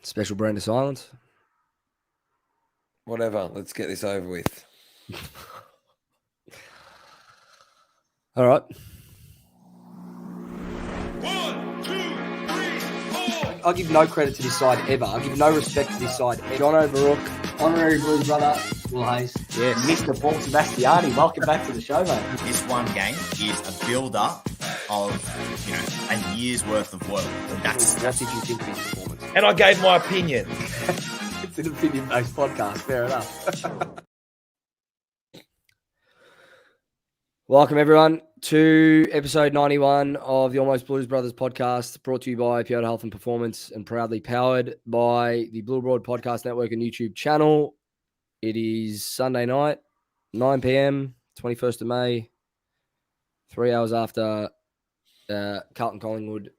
Special brand of silence. Whatever. Let's get this over with. All right. 1, 2, 3, 4. I'll give no credit to this side ever. I'll give no respect to this side. John O'Rourke, honorary Blues brother, Will Hayes. Yes. Mr. Paul Sebastiani, welcome back to the show, mate. This one game is a build-up of, a year's worth of work. What did you think of his performance? And I gave my opinion. It's an opinion-based podcast, fair enough. Welcome, everyone, to episode 91 of the Almost Blues Brothers podcast, brought to you by Pure Health and Performance and proudly powered by the Blue Broad Podcast Network and YouTube channel. It is Sunday night, 9 p.m., 21st of May, 3 hours after Carlton Collingwood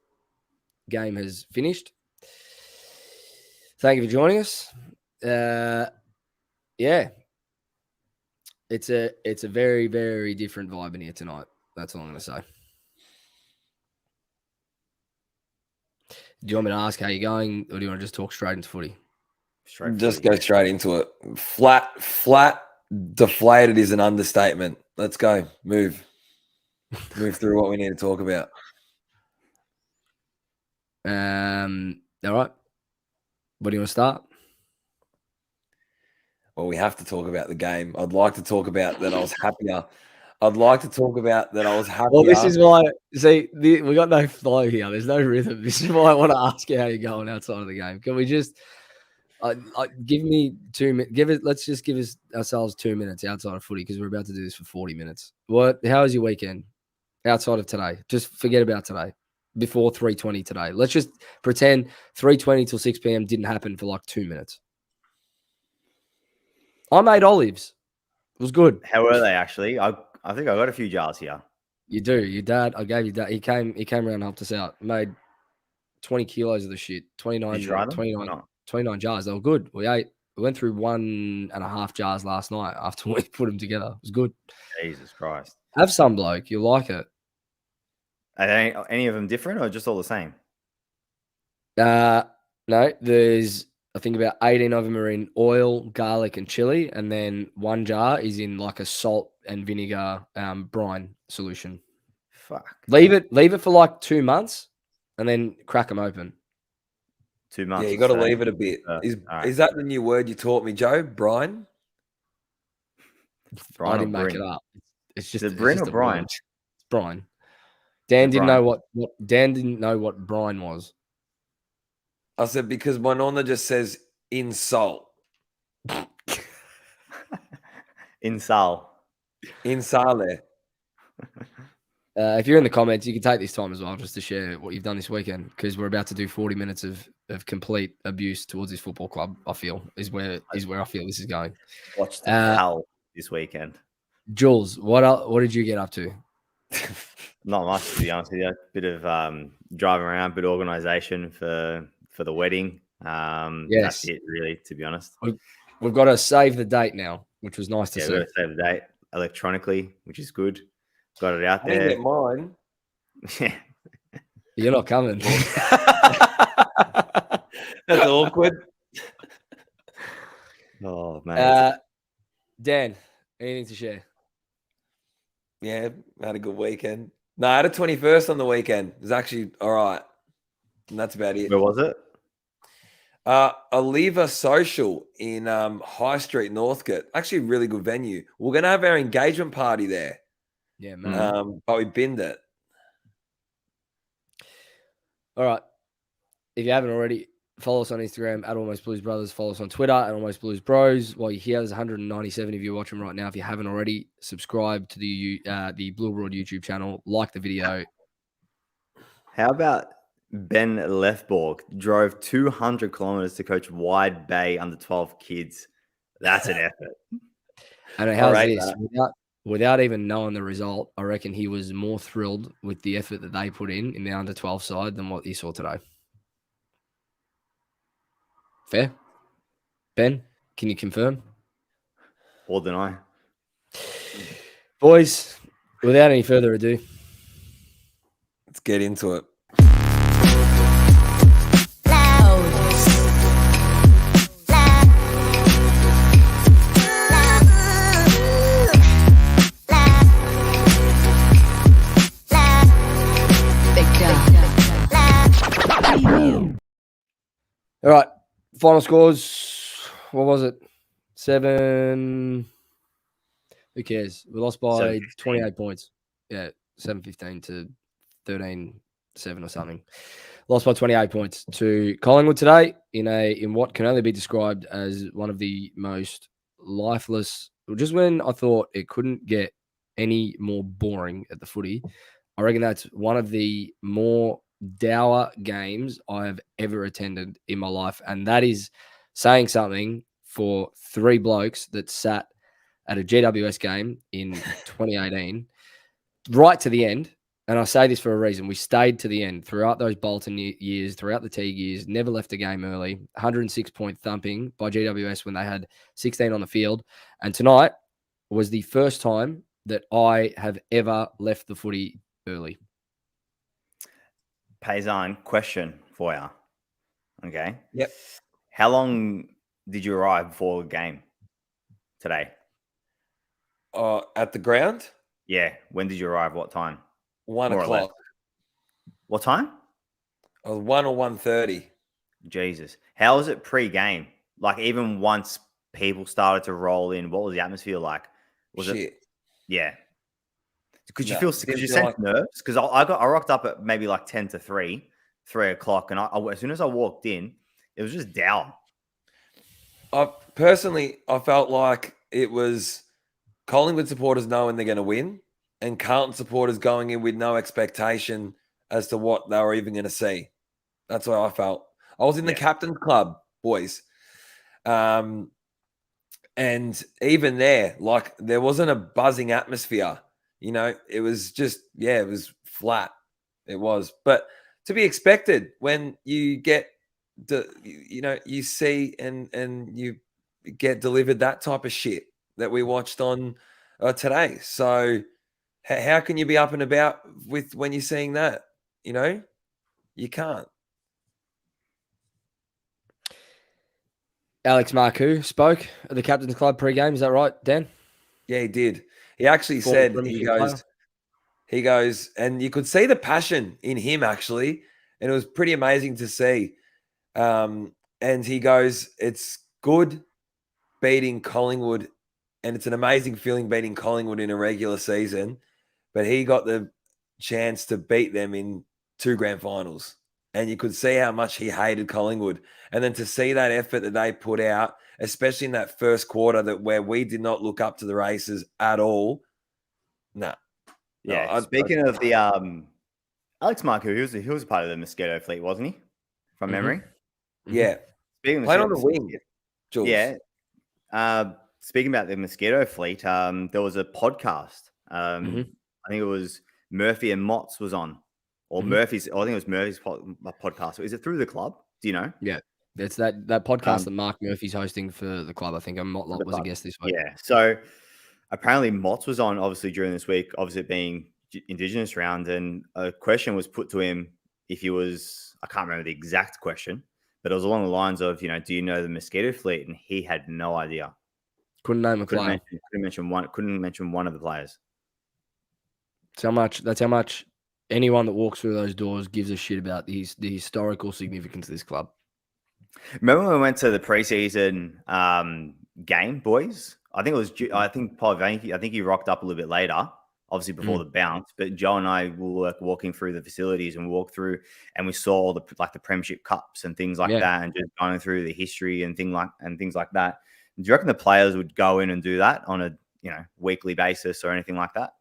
game has finished. Thank you for joining us. It's a very, very different vibe in here tonight. That's all I'm going to say. Do you want me to ask how you're going, or do you want to just talk straight into footy? Go straight into it. Flat, deflated is an understatement. Let's go. Move through what we need to talk about. All right. What do you want to start? Well, we have to talk about the game. I'd like to talk about that I was happier. Well, this is why, we got no flow here. There's no rhythm. This is why I want to ask you how you're going outside of the game. Can we just give me 2 minutes? Let's just give ourselves 2 minutes outside of footy because we're about to do this for 40 minutes. How was your weekend outside of today? Just forget about today. Before 3:20 today. Let's just pretend 3:20 till 6 p.m. didn't happen for like 2 minutes. I made olives. It was good. How were they actually? I think I got a few jars here. You do. Your dad, I gave you that. He came around and helped us out. Made 20 kilos of the shit. 29 jars. They were good. We went through 1.5 jars last night after we put them together. It was good. Jesus Christ. Have some, bloke. You'll like it. Are any of them different or just all the same? No, there's, I think about 18 of them are in oil, garlic, and chili, and then one jar is in like a salt and vinegar brine solution. Fuck. Leave it for like 2 months, and then crack them open. 2 months. Yeah, you got to leave it a bit. Is that the new word you taught me, Joe? Brine? I didn't make it up. It's just Is it brine or brine? It's brine. Dan didn't know what brine was. I said because my nonna just says in salt. In sal. In sale. If you're in the comments, you can take this time as well just to share what you've done this weekend because we're about to do 40 minutes of complete abuse towards this football club. I feel is where I feel this is going. Watched the hell this weekend. Jules, what did you get up to? Not much, to be honest with you. A bit of driving around, bit of organisation for the wedding. Yes. That's it, really, to be honest. We've got to save the date now, which was nice to see. We've got to save the date electronically, which is good. Got it out I there. didn't get mine. Yeah. You're not coming. That's awkward. Oh, man. Dan, anything to share? Yeah, I had a good weekend. No, I had a 21st on the weekend. It was actually all right. And that's about it. Where was it? A Livi social in High Street, Northcote. Actually, a really good venue. We're going to have our engagement party there. Yeah, man. But we binned it. All right. If you haven't already, follow us on Instagram at Almost Blues Brothers. Follow us on Twitter at Almost Blues Bros. While you're here, there's 197 of you watching right now. If you haven't already, subscribe to the Blue Broad YouTube channel. Like the video. How about Ben Lefborg drove 200 kilometers to coach Wide Bay under 12 kids? That's an effort. And how's this? Without even knowing the result, I reckon he was more thrilled with the effort that they put in the under 12 side than what he saw today. Fair? Ben, can you confirm? Or deny? Boys, without any further ado, let's get into it. All right. Final scores. What was it? 7. Who cares? We lost by 7-15. 28 points. Yeah, 7-15 to 13-7 or something. Lost by 28 points to Collingwood today in what can only be described as one of the most lifeless. Just when I thought it couldn't get any more boring at the footy, I reckon that's one of the more dour games I have ever attended in my life. And that is saying something for 3 blokes that sat at a GWS game in 2018, right to the end. And I say this for a reason. We stayed to the end throughout those Bolton years, throughout the Teague years, never left the game early. 106-point thumping by GWS when they had 16 on the field. And tonight was the first time that I have ever left the footy early. Paysan, question for you. Okay. Yep. How long did you arrive before the game today? At the ground, Yeah. When did you arrive? What time? 1 More or less. o'clock. What time? 1 or 1:30. Jesus. How was it pre-game? Like, even once people started to roll in, what was the atmosphere like? Was it? Shit. Yeah. Could you No, feel? didn't Could you feel sense like- nerves? Because I rocked up at maybe like 10 to 3 o'clock, and as soon as I walked in, it was just down. I felt like it was Collingwood supporters knowing they're going to win, and Carlton supporters going in with no expectation as to what they were even going to see. That's what I felt. I was in the Yeah. captain's club, boys. And even there, like, there wasn't a buzzing atmosphere. You know, it was just, it was flat. It was. But to be expected when you get you see and you get delivered that type of shit that we watched on today. So how can you be up and about with when you're seeing that? You know, you can't. Alex Marcoux spoke at the Captain's Club pre-game. Is that right, Dan? Yeah, he did. He actually Former said, Premiership he goes, and you could see the passion in him actually, and it was pretty amazing to see. And he goes, it's good beating Collingwood, and it's an amazing feeling beating Collingwood in a regular season, but he got the chance to beat them in 2 grand finals. And you could see how much he hated Collingwood. And then to see that effort that they put out, especially in that first quarter, where we did not look up to the races at all. Nah. Yeah. No, Speaking of the Alex Marcoux, he was part of the Mosquito fleet, wasn't he? From memory. Yeah. Speaking of Played on the Mosquito- wing, Jules. Yeah. Speaking about the Mosquito fleet, there was a podcast. I think it was Murphy and Motts was on, or Murphy's. I think it was Murphy's podcast. Is it through the club? Do you know? Yeah. It's that podcast that Mark Murphy's hosting for the club. I think Motlop was a guest this week. Yeah. So apparently Motts was on, obviously, during this week, obviously being Indigenous round, and a question was put to him if he was, I can't remember the exact question, but it was along the lines of, do you know the Mosquito fleet? And he had no idea. Couldn't name a player. Couldn't mention one of the players. That's how much anyone that walks through those doors gives a shit about the historical significance of this club. Remember when we went to the preseason game, boys? I think he rocked up a little bit later, obviously before the bounce. But Joe and I were walking through the facilities and walked through, and we saw all the Premiership Cups and things like that, and just going through the history and things like that. Do you reckon the players would go in and do that on a weekly basis or anything like that?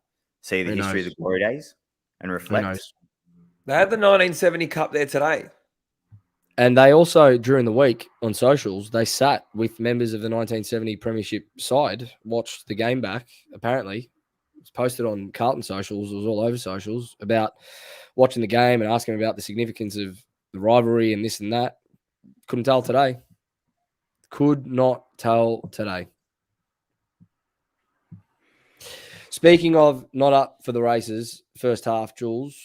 See the history of the glory days and reflect. They had the 1970 Cup there today. And they also, during the week on socials, they sat with members of the 1970 Premiership side, watched the game back, apparently. It's posted on Carlton socials, it was all over socials, about watching the game and asking about the significance of the rivalry and this and that. Couldn't tell today. Could not tell today. Speaking of not up for the races, first half, Jules,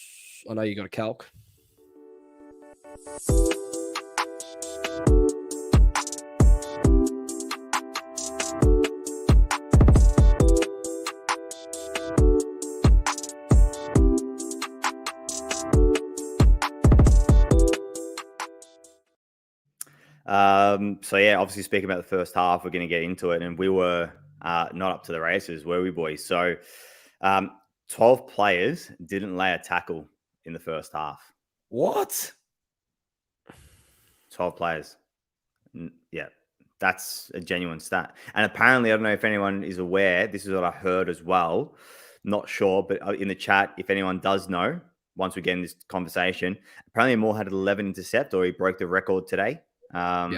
I know you got a calc. So yeah, obviously speaking about the first half, we're going to get into it, and we were not up to the races, were we, boys? So 12 players didn't lay a tackle in the first half. What? 12 players. Yeah, that's a genuine stat. And apparently, I don't know if anyone is aware, this is what I heard as well. Not sure, but in the chat, if anyone does know, once we get in this conversation, apparently Moore had 11 intercept, or he broke the record today.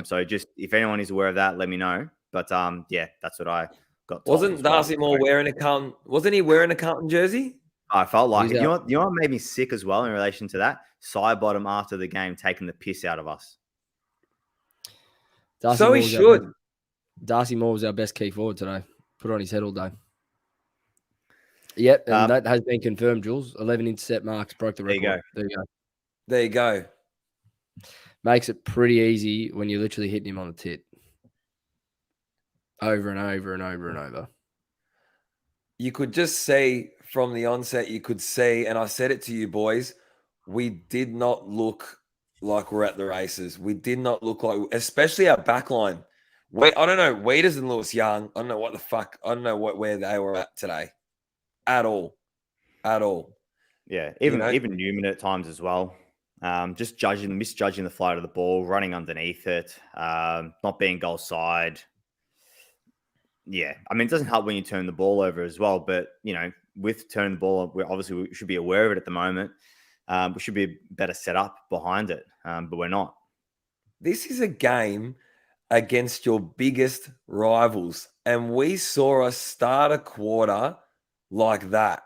So just if anyone is aware of that, let me know. But yeah, that's what I got told. Wasn't Darcy Moore wearing a Carlton? Wasn't he wearing a Carlton jersey? I felt like He's it. out. You know what made me sick as well in relation to that? Sidebottom after the game taking the piss out of us. So he should. Darcy Moore was our best key forward today. Put on his head all day. Yep, and that has been confirmed, Jules. 11 intercept marks, broke the record. There you go. There you go. Makes it pretty easy when you're literally hitting him on the tit. Over and over and over and over. You could just say from the onset, you could see, and I said it to you boys, we did not look like we're at the races. We did not look like, especially our back line. I don't know, Weeders and Lewis Young, I don't know what the fuck, I don't know where they were at today. At all. Yeah, even Newman at times as well. Just misjudging the flight of the ball, running underneath it, not being goal side. Yeah, I mean, it doesn't help when you turn the ball over as well. But, with turning the ball, we should be aware of it at the moment. We should be better set up behind it, but we're not. This is a game against your biggest rivals, and we saw us start a quarter like that.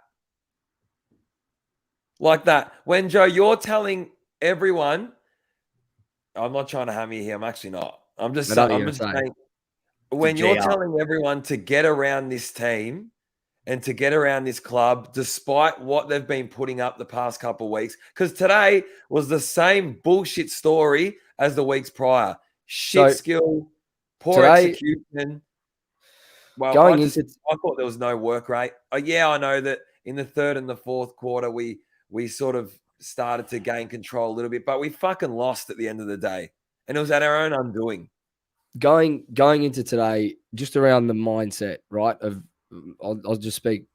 Like that. When, Joe, you're telling everyone, I'm not trying to hammer you here. I'm actually not. I'm just saying, when you're telling everyone to get around this team and to get around this club, despite what they've been putting up the past couple of weeks, because today was the same bullshit story as the weeks prior. Skill, poor execution. Well, I thought there was no work rate. Yeah, I know that in the third and the fourth quarter, we sort of started to gain control a little bit, but we fucking lost at the end of the day. And it was at our own undoing. Going into today, just around the mindset, right? I'll just speak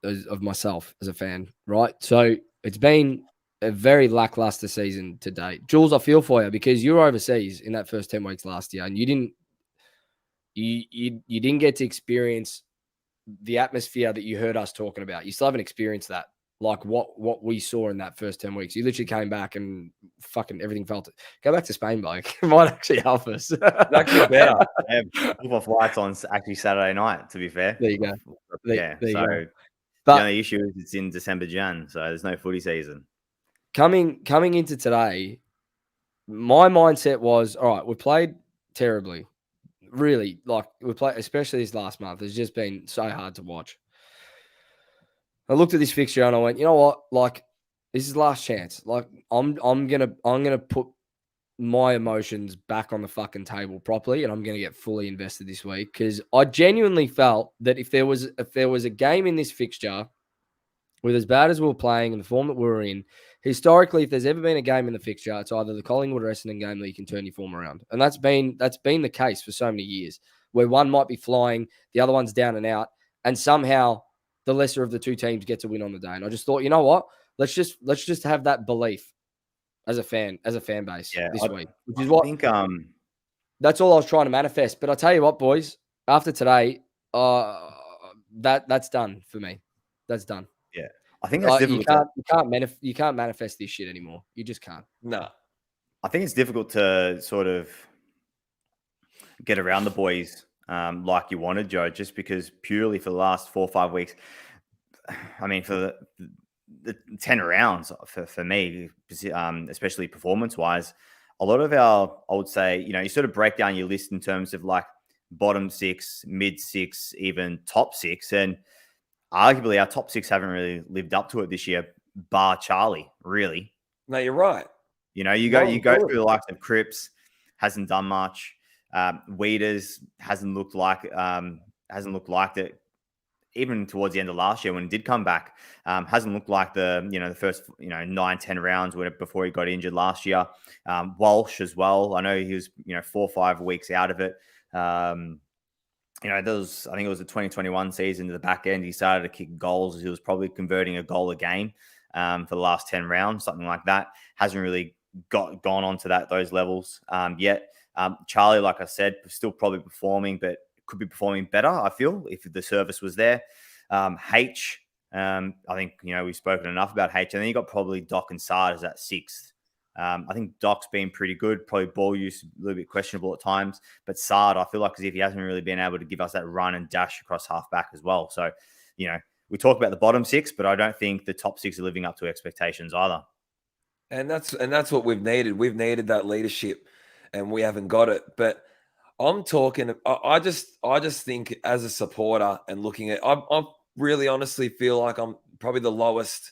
of myself as a fan, right? So it's been a very lackluster season to date. Jules, I feel for you because you were overseas in that first 10 weeks last year, and you didn't get to experience the atmosphere that you heard us talking about. You still haven't experienced that, like what we saw in that first 10 weeks. You literally came back and fucking everything felt it. Go back to Spain, bloke. It might actually help us. It's actually better. Off lights on actually Saturday night, to be fair. There you go. There you go. But the only issue is it's in December, Jan, so there's no footy season. Coming into today, my mindset was, all right, we played terribly. Really, like we played, especially this last month. It's just been so hard to watch. I looked at this fixture and I went, you know what? Like, this is last chance. Like, I'm gonna put my emotions back on the fucking table properly, and I'm gonna get fully invested this week because I genuinely felt that if there was a game in this fixture with as bad as we were playing and the form that we were in, historically, if there's ever been a game in the fixture, it's either the Collingwood or Essendon game that you can turn your form around, and that's been the case for so many years, where one might be flying, the other one's down and out, and somehow the lesser of the two teams gets a win on the day. And I just thought, you know what? Let's just have that belief as a fan base this week, which is that's all I was trying to manifest. But I tell you what, boys, after today, that's done for me. That's done. Yeah, I think that's difficult. You can't manifest this shit anymore. You just can't. No, I think it's difficult to sort of get around the boys like you wanted, Joe, just because purely for the last 4 or 5 weeks. I mean, for the 10 rounds for me, especially performance-wise, a lot of I would say, you sort of break down your list in terms of like bottom 6, mid 6, even top 6. And arguably our top 6 haven't really lived up to it this year, bar Charlie, really. No, you're right. You go through the likes of Cripps, hasn't done much. Weeders hasn't looked like it. even towards the end of last year when he did come back, hasn't looked like the first 9-10 rounds before he got injured last year. Walsh as well. I know he was 4 or 5 weeks out of it. I think it was the 2021 season to the back end. He started to kick goals. He was probably converting a goal a game for the last 10 rounds, something like that. Hasn't really gone on to those levels yet. Charlie, like I said, still probably performing, but could be performing better, I feel, if the service was there. H, I think, we've spoken enough about H. And then you got probably Doc and Sard as that 6th. I think Doc's been pretty good. Probably ball use a little bit questionable at times. But Sard, I feel like as if he hasn't really been able to give us that run and dash across half back as well. So, we talk about the bottom 6, but I don't think the top 6 are living up to expectations either. And that's what we've needed. We've needed that leadership, and we haven't got it. But I'm talking. I just think as a supporter and looking at, I really honestly feel like I'm probably the lowest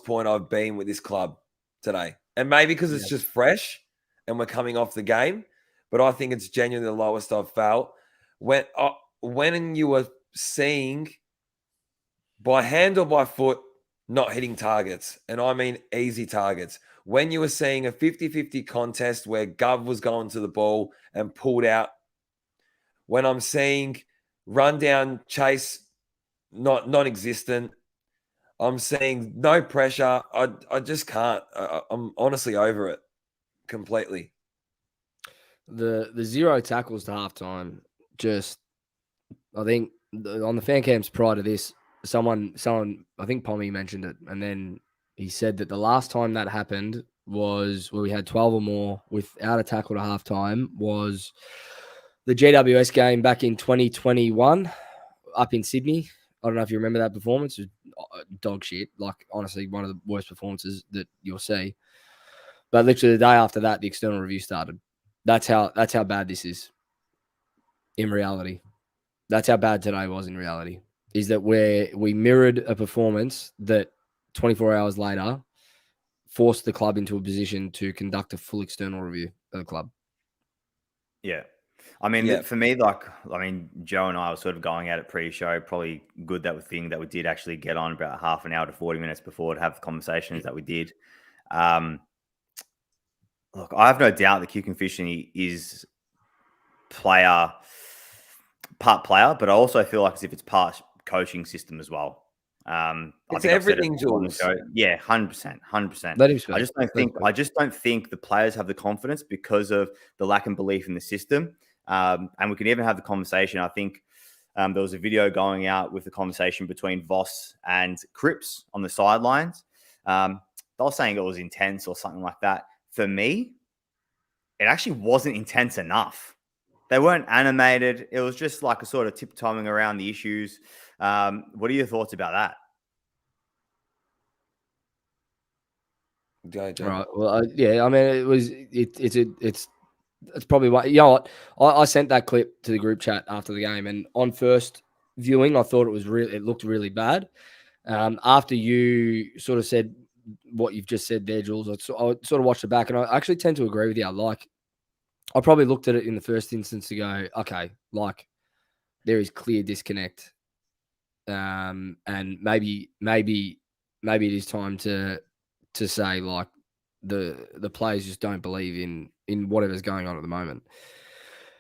point I've been with this club today, and maybe because it's just fresh and we're coming off the game. But I think it's genuinely the lowest I've felt when you were seeing by hand or by foot not hitting targets, and I mean easy targets. When you were seeing a 50-50 contest where Gov was going to the ball and pulled out. When I'm seeing run down chase non-existent. I'm seeing no pressure. I just can't. I'm honestly over it completely. The 0 tackles to halftime, just, I think on the fan cams prior to this, someone, I think Pommy mentioned it, and then he said that the last time that happened was where we had 12 or more without a tackle to halftime was the GWS game back in 2021 up in Sydney. I don't know if you remember that performance. It was dog shit. Like, honestly, one of the worst performances that you'll see. But literally the day after that, the external review started. That's how bad this is in reality. That's how bad today was in reality. Is that we mirrored a performance that 24 hours later forced the club into a position to conduct a full external review of the club. Yeah. I mean, for me, Joe and I were sort of going at it pre-show. Probably good that we did actually get on about half an hour to 40 minutes before to have the conversations that we did. Look, I have no doubt that Q Conficiony is part player, but I also feel like as if it's part coaching system as well. It's everything, Jules. Yeah, 100%. Let him speak. I just don't think the players have the confidence because of the lack of belief in the system. And we can even have the conversation. I think there was a video going out with the conversation between Voss and Cripps on the sidelines. They were saying it was intense or something like that. For me, it actually wasn't intense enough. They weren't animated. It was just like a sort of tiptoeing around the issues. What are your thoughts about that? Right. Well, yeah. I mean, it's probably why. You know what? I sent that clip to the group chat after the game, and on first viewing, I thought it looked really bad. After you sort of said what you've just said there, Jules, I sort of watched it back, and I actually tend to agree with you. Like, I probably looked at it in the first instance to go, okay, like there is clear disconnect, and maybe it is time to say like the players just don't believe in whatever's going on at the moment.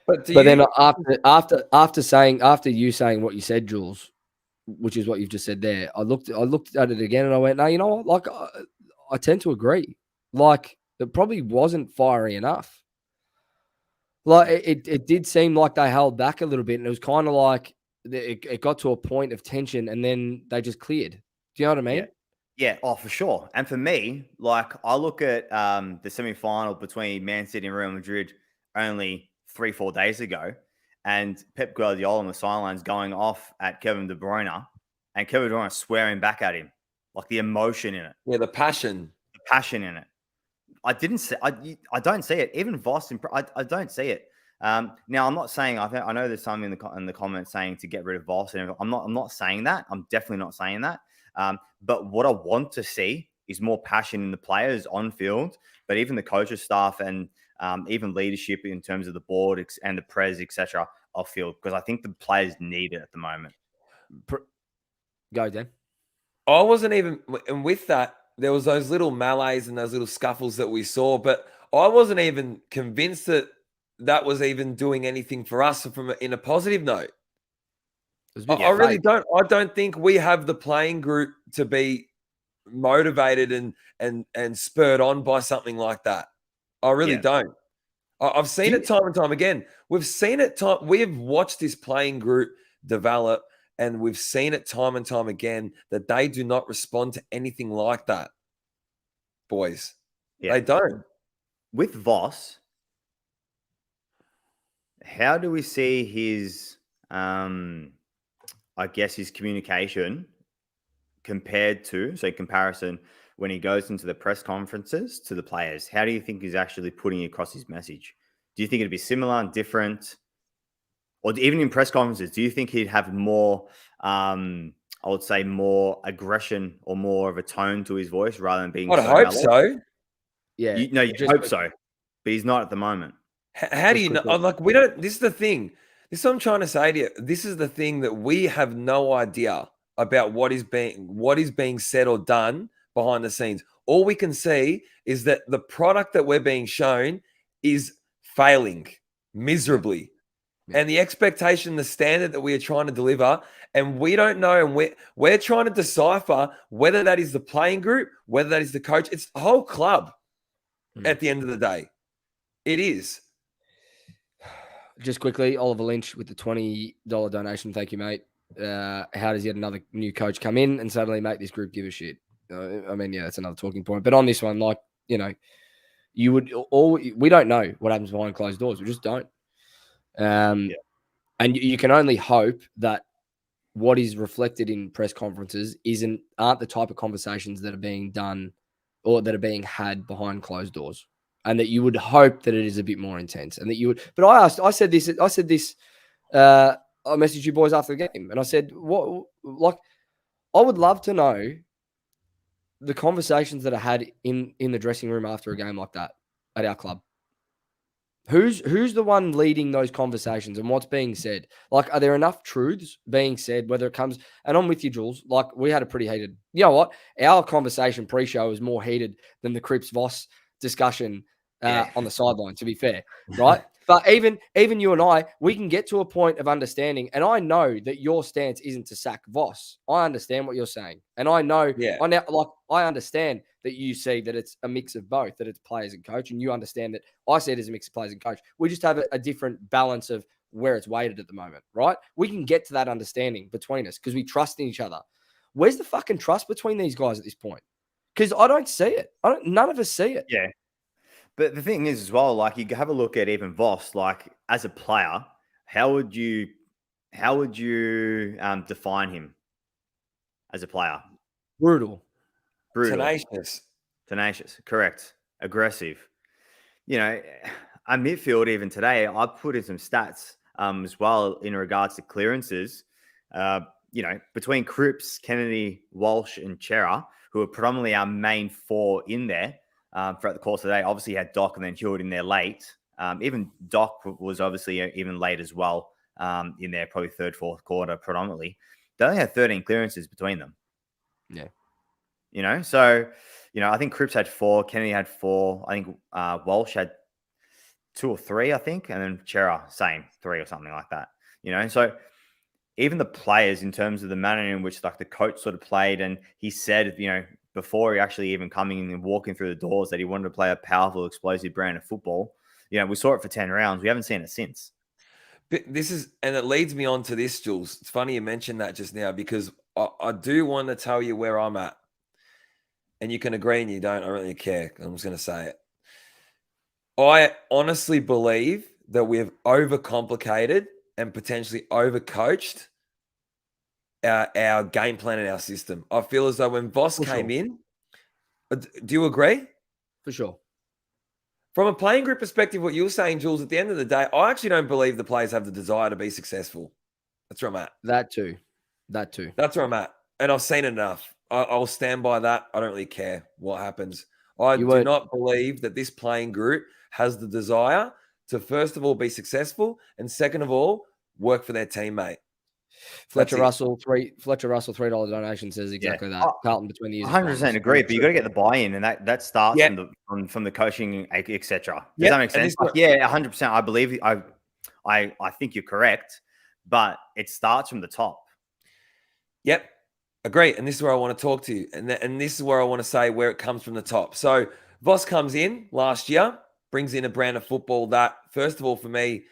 But then after you saying what you said, Jules, which is what you've just said there, I looked at it again and I went, no, you know what? Like I tend to agree. Like it probably wasn't fiery enough. Like it did seem like they held back a little bit, and it was kind of like it got to a point of tension, and then they just cleared. Do you know what I mean? Yeah. Oh, for sure. And for me, like I look at the semi-final between Man City and Real Madrid only 3-4 days ago, and Pep Guardiola on the sidelines going off at Kevin De Bruyne, and Kevin De Bruyne swearing back at him, like the emotion in it. Yeah, the passion in it. I don't see it. Even Voss, I don't see it. Now, I'm not saying I know there's some in the comments saying to get rid of Voss, and I'm not saying that. I'm definitely not saying that. But what I want to see is more passion in the players on field, but even the coaching staff and even leadership in terms of the board and the pres, etc. off field, because I think the players need it at the moment. Go, Dan. I wasn't even, and with that, there was those little melees and those little scuffles that we saw, but I wasn't even convinced that that was even doing anything for us in a positive note. I really don't. I don't think we have the playing group to be motivated and spurred on by something like that. I really don't. I've seen it time and time again. We've seen it we've watched this playing group develop, and we've seen it time and time again that they do not respond to anything like that, boys. They don't. With Voss, how do we see his, I guess, his communication compared to, so comparison, when he goes into the press conferences to the players? How do you think he's actually putting across his message? Do you think it'd be similar and different? Or even in press conferences, do you think he'd have more, I would say, more aggression or more of a tone to his voice rather than being I'd hope mellow? so. Yeah. You hope so, but he's not at the moment. How do you know? Like, we don't, this is the thing. This is what I'm trying to say to you. This is the thing that we have no idea about what is being said or done behind the scenes. All we can see is that the product that we're being shown is failing miserably. Yeah. And the expectation, the standard that we are trying to deliver, and we don't know, and we're trying to decipher whether that is the playing group, whether that is the coach. It's the whole club at the end of the day. It is. Just quickly, Oliver Lynch with the $20 donation. Thank you, mate. How does yet another new coach come in and suddenly make this group give a shit? I mean, yeah, that's another talking point. But on this one, like, you know, we don't know what happens behind closed doors. We just don't. And you can only hope that what is reflected in press conferences aren't the type of conversations that are being done or that are being had behind closed doors. And that you would hope that it is a bit more intense, and that you would. But I said this. I messaged you boys after the game, and I said, "What? Like, I would love to know the conversations that are had in the dressing room after a game like that at our club. Who's the one leading those conversations, and what's being said? Like, are there enough truths being said? Whether it comes, and I'm with you, Jules. Like, we had a pretty heated. You know what? Our conversation pre-show was more heated than the Cripps Voss discussion on the sideline, to be fair, right? But even you and I, we can get to a point of understanding. And I know that your stance isn't to sack Voss. I understand what you're saying, and I know, I understand that you see that it's a mix of both, that it's players and coach, and you understand that I see it as a mix of players and coach. We just have a different balance of where it's weighted at the moment, right? We can get to that understanding between us because we trust in each other. Where's the fucking trust between these guys at this point? Because I don't see it. None of us see it. Yeah. But the thing is as well, like, you have a look at even Voss, like, as a player, how would you define him as a player? Brutal. Tenacious. Correct. Aggressive. You know, a midfield even today, I put in some stats as well in regards to clearances. You know, between Cripps, Kennedy, Walsh, and Chera, who are predominantly our main four in there. Throughout the course of the day, obviously you had Doc and then Hewitt in there late. Even Doc was obviously even late as well in there, probably third, fourth quarter predominantly. They only had 13 clearances between them. Yeah. You know, so, you know, I think Cripps had 4, Kennedy had 4. I think Walsh had 2 or 3, I think. And then Chera, same, 3 or something like that. You know, so even the players in terms of the manner in which, like, the coach sort of played, and he said, you know, before he actually even coming in and walking through the doors, that he wanted to play a powerful, explosive brand of football. You know, we saw it for 10 rounds. We haven't seen it since. But and it leads me on to this, Jules. It's funny you mentioned that just now, because I do want to tell you where I'm at. And you can agree and you don't. I don't really care. I'm just going to say it. I honestly believe that we have overcomplicated and potentially overcoached our game plan and our system. I feel as though when Voss came in, do you agree? For sure. From a playing group perspective, what you were saying, Jules, at the end of the day, I actually don't believe the players have the desire to be successful. That's where I'm at. That too. That's where I'm at. And I've seen enough. I'll stand by that. I don't really care what happens. I do not believe that this playing group has the desire to, first of all, be successful, and second of all, work for their teammate. Fletcher it. Russell, $3 donation says exactly that. Carlton between the years. 100% agree, but you got to get the buy-in, and that starts Yeah. from the coaching, etc. Does Yeah, that make and sense? Like, yeah, 100%. I believe I think you're correct, but it starts from the top. Yep, agree. And this is where I want to talk to you, and this is where I want to say where it comes from the top. So Voss comes in last year, brings in a brand of football that, first of all, for me,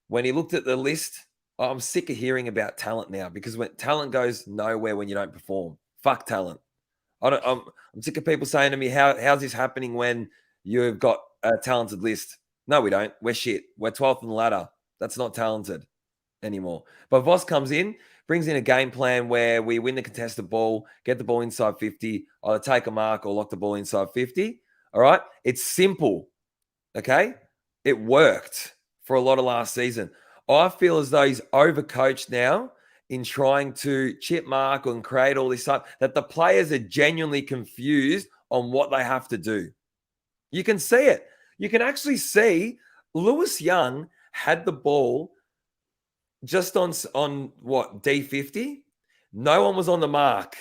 when he looked at the list, I'm sick of hearing about talent now, because when talent goes nowhere when you don't perform. Fuck talent. I'm sick of people saying to me, how's this happening when you've got a talented list? No, we don't. We're shit. We're 12th on the ladder. That's not talented anymore. But Voss comes in, brings in a game plan where we win the contested ball, get the ball inside 50, either take a mark or lock the ball inside 50. All right. It's simple. Okay. It worked for a lot of last season. I feel as though he's overcoached now in trying to chip mark and create all this stuff, that the players are genuinely confused on what they have to do. You can see it. You can actually see Lewis Young had the ball just on what, D50? No one was on the mark,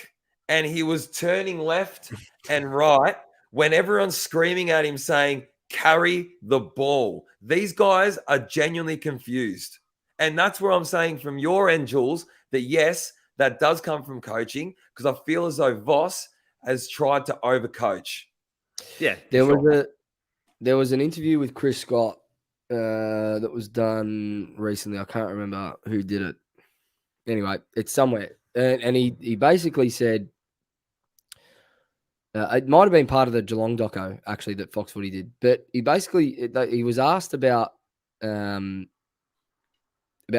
and he was turning left and right when everyone's screaming at him saying, carry the ball. These guys are genuinely confused. And that's where I'm saying from your end, Jules, that yes, that does come from coaching, because I feel as though Voss has tried to overcoach. Yeah, There was an interview with Chris Scott that was done recently. I can't remember who did it. Anyway, it's somewhere. And he basically said, it might have been part of the Geelong doco, actually, that Fox Footy did. But he was asked about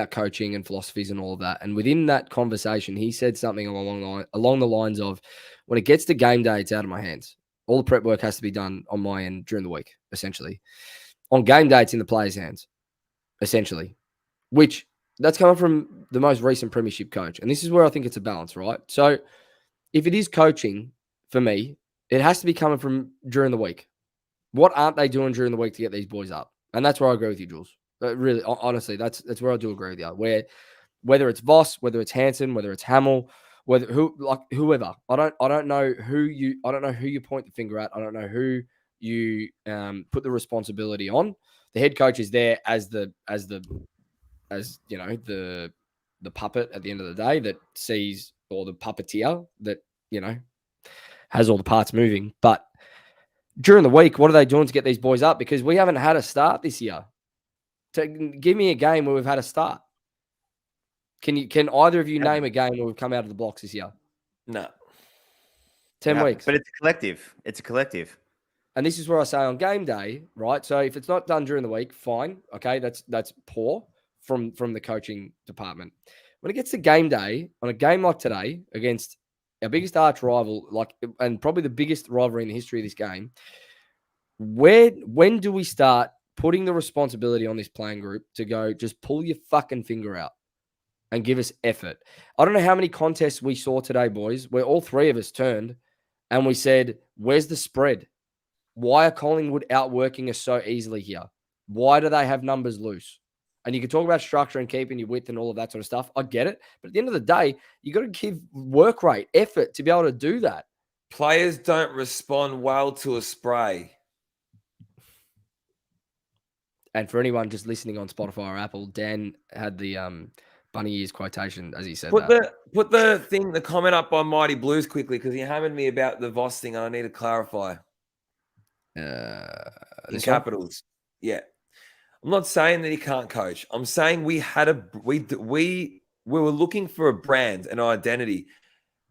coaching and philosophies and all of that. And within that conversation, he said something along the lines of, when it gets to game day, it's out of my hands. All the prep work has to be done on my end during the week, essentially. On game day, it's in the players' hands, essentially. Which, that's coming from the most recent premiership coach. And this is where I think it's a balance, right? So if it is coaching, for me, it has to be coming from during the week. What aren't they doing during the week to get these boys up? And that's where I agree with you, Jules. Really, honestly, that's where I do agree with you. Whether it's Voss, whether it's Hansen, whether it's Hamill, whoever. I don't know who you point the finger at. I don't know who you put the responsibility on. The head coach is there as the puppet at the end of the day that sees, or the puppeteer that, has all the parts moving. But during the week, what are they doing to get these boys up? Because we haven't had a start this year. Give me a game where we've had a start. Can either of you name a game where we've come out of the blocks this year? No. 10 weeks. But it's a collective. And this is where I say on game day, right? So if it's not done during the week, fine. Okay, that's poor from the coaching department. When it gets to game day, on a game like today against our biggest arch rival, and probably the biggest rivalry in the history of this game, when do we start putting the responsibility on this playing group to go, just pull your fucking finger out and give us effort? I don't know how many contests we saw today, boys, where all three of us turned and we said, where's the spread? Why are Collingwood outworking us so easily here? Why do they have numbers loose? And you can talk about structure and keeping your width and all of that sort of stuff. I get it. But at the end of the day, you got to give work rate, effort to be able to do that. Players don't respond well to a spray. And for anyone just listening on Spotify or Apple, Dan had the bunny ears quotation as he said Put that. the comment up on Mighty Blues quickly, because he hammered me about the Voss thing and I need to clarify. In capitals. Yeah. I'm not saying that he can't coach. I'm saying we were looking for a brand, an identity,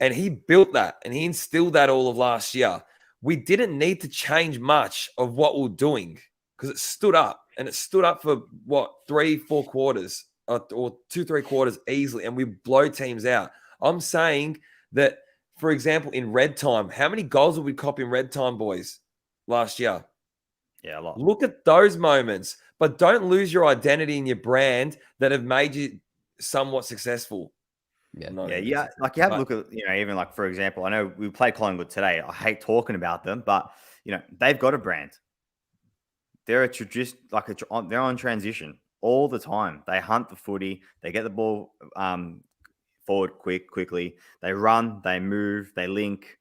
and he built that and he instilled that all of last year. We didn't need to change much of what we're doing, because it stood up, and it stood up for 3-4 quarters or 2-3 quarters easily, and we blow teams out. I'm saying that, for example, in red time, how many goals did we cop in red time, boys, last year? Yeah, a lot. Look at those moments, but don't lose your identity and your brand that have made you somewhat successful. Yeah. Like you have to look at, even like, for example, I know we play Collingwood today. I hate talking about them, but they've got a brand. They're they're on transition all the time. They hunt the footy. They get the ball, forward quickly. They run, they move, they link.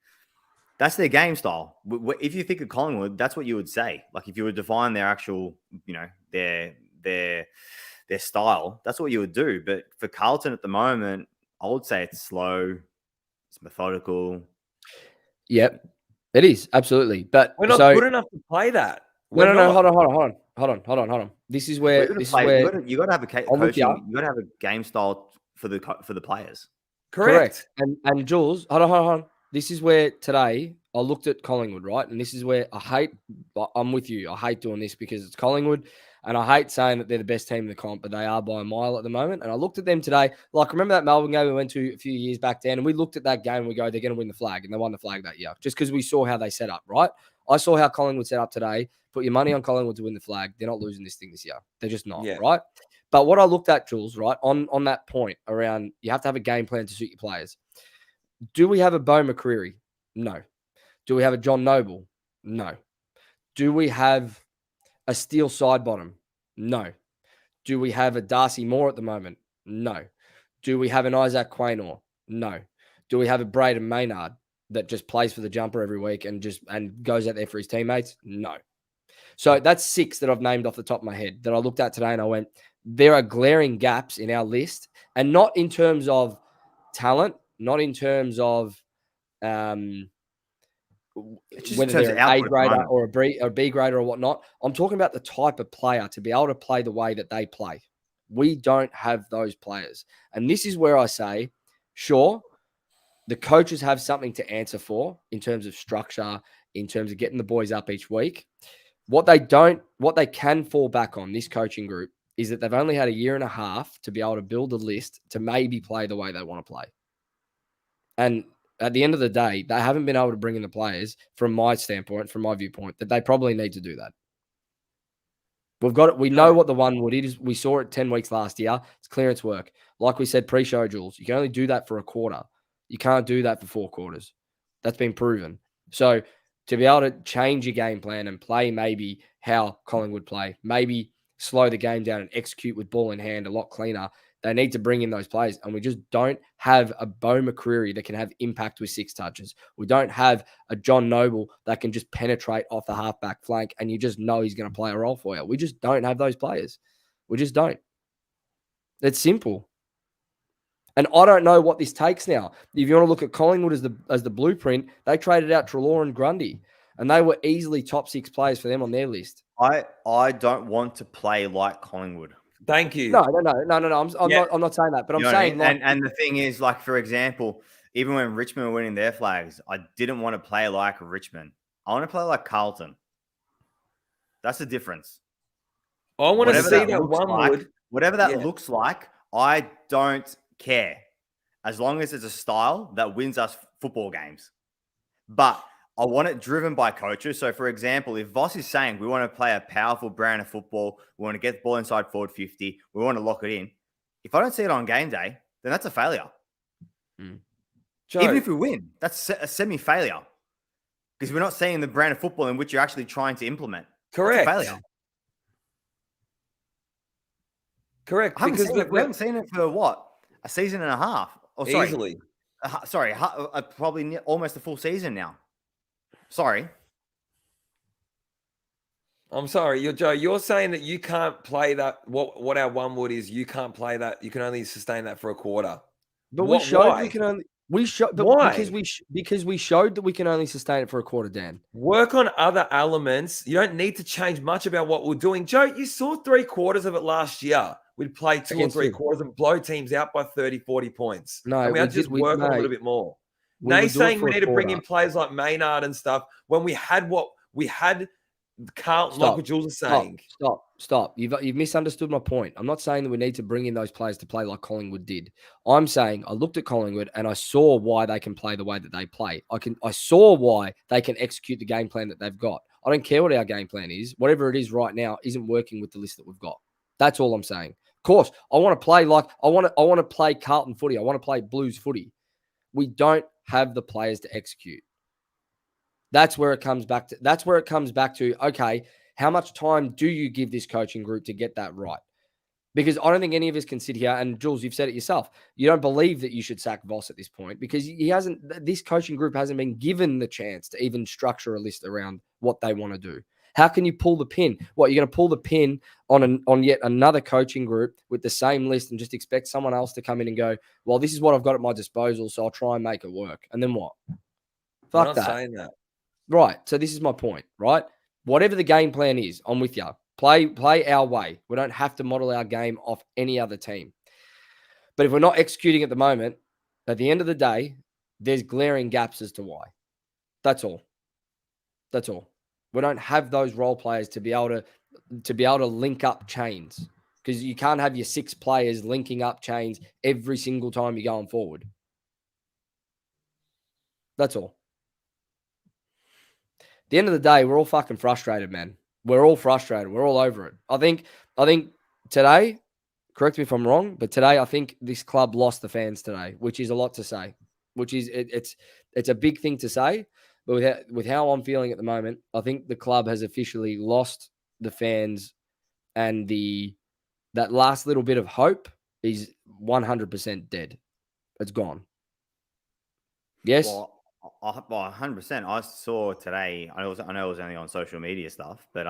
That's their game style. If you think of Collingwood, that's what you would say. Like if you would define their actual, their style, that's what you would do. But for Carlton at the moment, I would say it's slow, it's methodical. Yep, it is absolutely. But We're not good enough to play that. No. Hold on. This is where you got to have a coaching. You got to have a game style for the players. Correct. And Jules, hold on. This is where today I looked at Collingwood, right? And this is where I'm with you. I hate doing this because it's Collingwood. And I hate saying that they're the best team in the comp, but they are by a mile at the moment. And I looked at them today. Like, remember that Melbourne game we went to a few years back then? And we looked at that game and we go, they're going to win the flag. And they won the flag that year just because we saw how they set up, right? I saw how Collingwood set up today. Put your money on Collingwood to win the flag. They're not losing this thing this year. They're just not, right? But what I looked at, Jules, right, on that point around you have to have a game plan to suit your players. Do we have a Bo McCreary? No. Do we have a John Noble? No. Do we have a Steele Sidebottom? No. Do we have a Darcy Moore at the moment? No. Do we have an Isaac Quaynor? No. Do we have a Braden Maynard that just plays for the jumper every week and goes out there for his teammates? No. So that's 6 that I've named off the top of my head that I looked at today and I went, there are glaring gaps in our list, and not in terms of talent, not in terms of whether they're an A grader or a B grader or whatnot. I'm talking about the type of player to be able to play the way that they play. We don't have those players. And this is where I say, sure, the coaches have something to answer for in terms of structure, in terms of getting the boys up each week. What they can fall back on, this coaching group, is that they've only had a year and a half to be able to build a list to maybe play the way they want to play. And at the end of the day, they haven't been able to bring in the players, from my standpoint, from my viewpoint, that they probably need to do that. We've got it. We know what the 1 wood is. We saw it 10 weeks last year. It's clearance work. Like we said pre-show, Jules, you can only do that for a quarter. You can't do that for 4 quarters. That's been proven. So to be able to change your game plan and play maybe how Collingwood play, maybe slow the game down and execute with ball in hand a lot cleaner, they need to bring in those players. And we just don't have a Bo McCreary that can have impact with 6 touches. We don't have a John Noble that can just penetrate off the halfback flank and you just know he's going to play a role for you. We just don't have those players. We just don't. It's simple. And I don't know what this takes now. If you want to look at Collingwood as the blueprint, they traded out Treloar and Grundy, and they were easily top 6 players for them on their list. I don't want to play like Collingwood. Thank you. No. I'm not saying that, but I'm saying like, and the thing is, like, for example, even when Richmond were winning their flags, I didn't want to play like Richmond. I want to play like Carlton. That's the difference. I want to see that 1 wood. Whatever that looks like, I don't care, as long as it's a style that wins us football games. But I want it driven by coaches. So, for example, if Voss is saying we want to play a powerful brand of football, we want to get the ball inside forward 50, we want to lock it in. If I don't see it on game day, then that's a failure. Even if we win, that's a semi-failure, because we're not seeing the brand of football in which you're actually trying to implement. Correct. That's a failure. Correct. Because we haven't seen it for what? A season and a half. Oh, sorry. Easily. Probably almost a full season now. Sorry. I'm sorry, Joe. You're saying that you can't play that. What our 1 wood is, you can't play that. You can only sustain that for a quarter. But we showed why? we can only. We showed, but why? Because we showed that we can only sustain it for a quarter, Dan. Work on other elements. You don't need to change much about what we're doing. Joe, you saw 3 quarters of it last year. We'd play 2 or 3 quarters and blow teams out by 30, 40 points. No, and we had to just work on a little bit more. Nay saying we need to bring in players like Maynard and stuff when we had Carlton, like what Jules is saying. Stop. You've misunderstood my point. I'm not saying that we need to bring in those players to play like Collingwood did. I'm saying I looked at Collingwood and I saw why they can play the way that they play. I saw why they can execute the game plan that they've got. I don't care what our game plan is. Whatever it is right now isn't working with the list that we've got. That's all I'm saying. Of course, I want to play like I want to play Carlton footy. I want to play Blues footy. We don't have the players to execute. That's where it comes back to. Okay, how much time do you give this coaching group to get that right? Because I don't think any of us can sit here, and Jules, you've said it yourself. You don't believe that you should sack Voss at this point because he hasn't. This coaching group hasn't been given the chance to even structure a list around what they want to do. How can you pull the pin? What, you're going to pull the pin on yet another coaching group with the same list and just expect someone else to come in and go, well, this is what I've got at my disposal, so I'll try and make it work. And then what? We're Fuck not that. saying that. Right. So this is my point, right? Whatever the game plan is, I'm with you. Play our way. We don't have to model our game off any other team. But if we're not executing at the moment, at the end of the day, there's glaring gaps as to why. That's all. That's all. We don't have those role players to be able to link up chains, because you can't have your 6 players linking up chains every single time you're going forward. That's all. At the end of the day, we're all fucking frustrated, man. We're all frustrated. We're all over it. I think today, correct me if I'm wrong, but today I think this club lost the fans today, which is a lot to say. Which is it's a big thing to say, but with how I'm feeling at the moment, I think the club has officially lost the fans, and that last little bit of hope is 100% dead. It's gone. Yes. Well, 100%. I saw today. I know it was only on social media stuff, but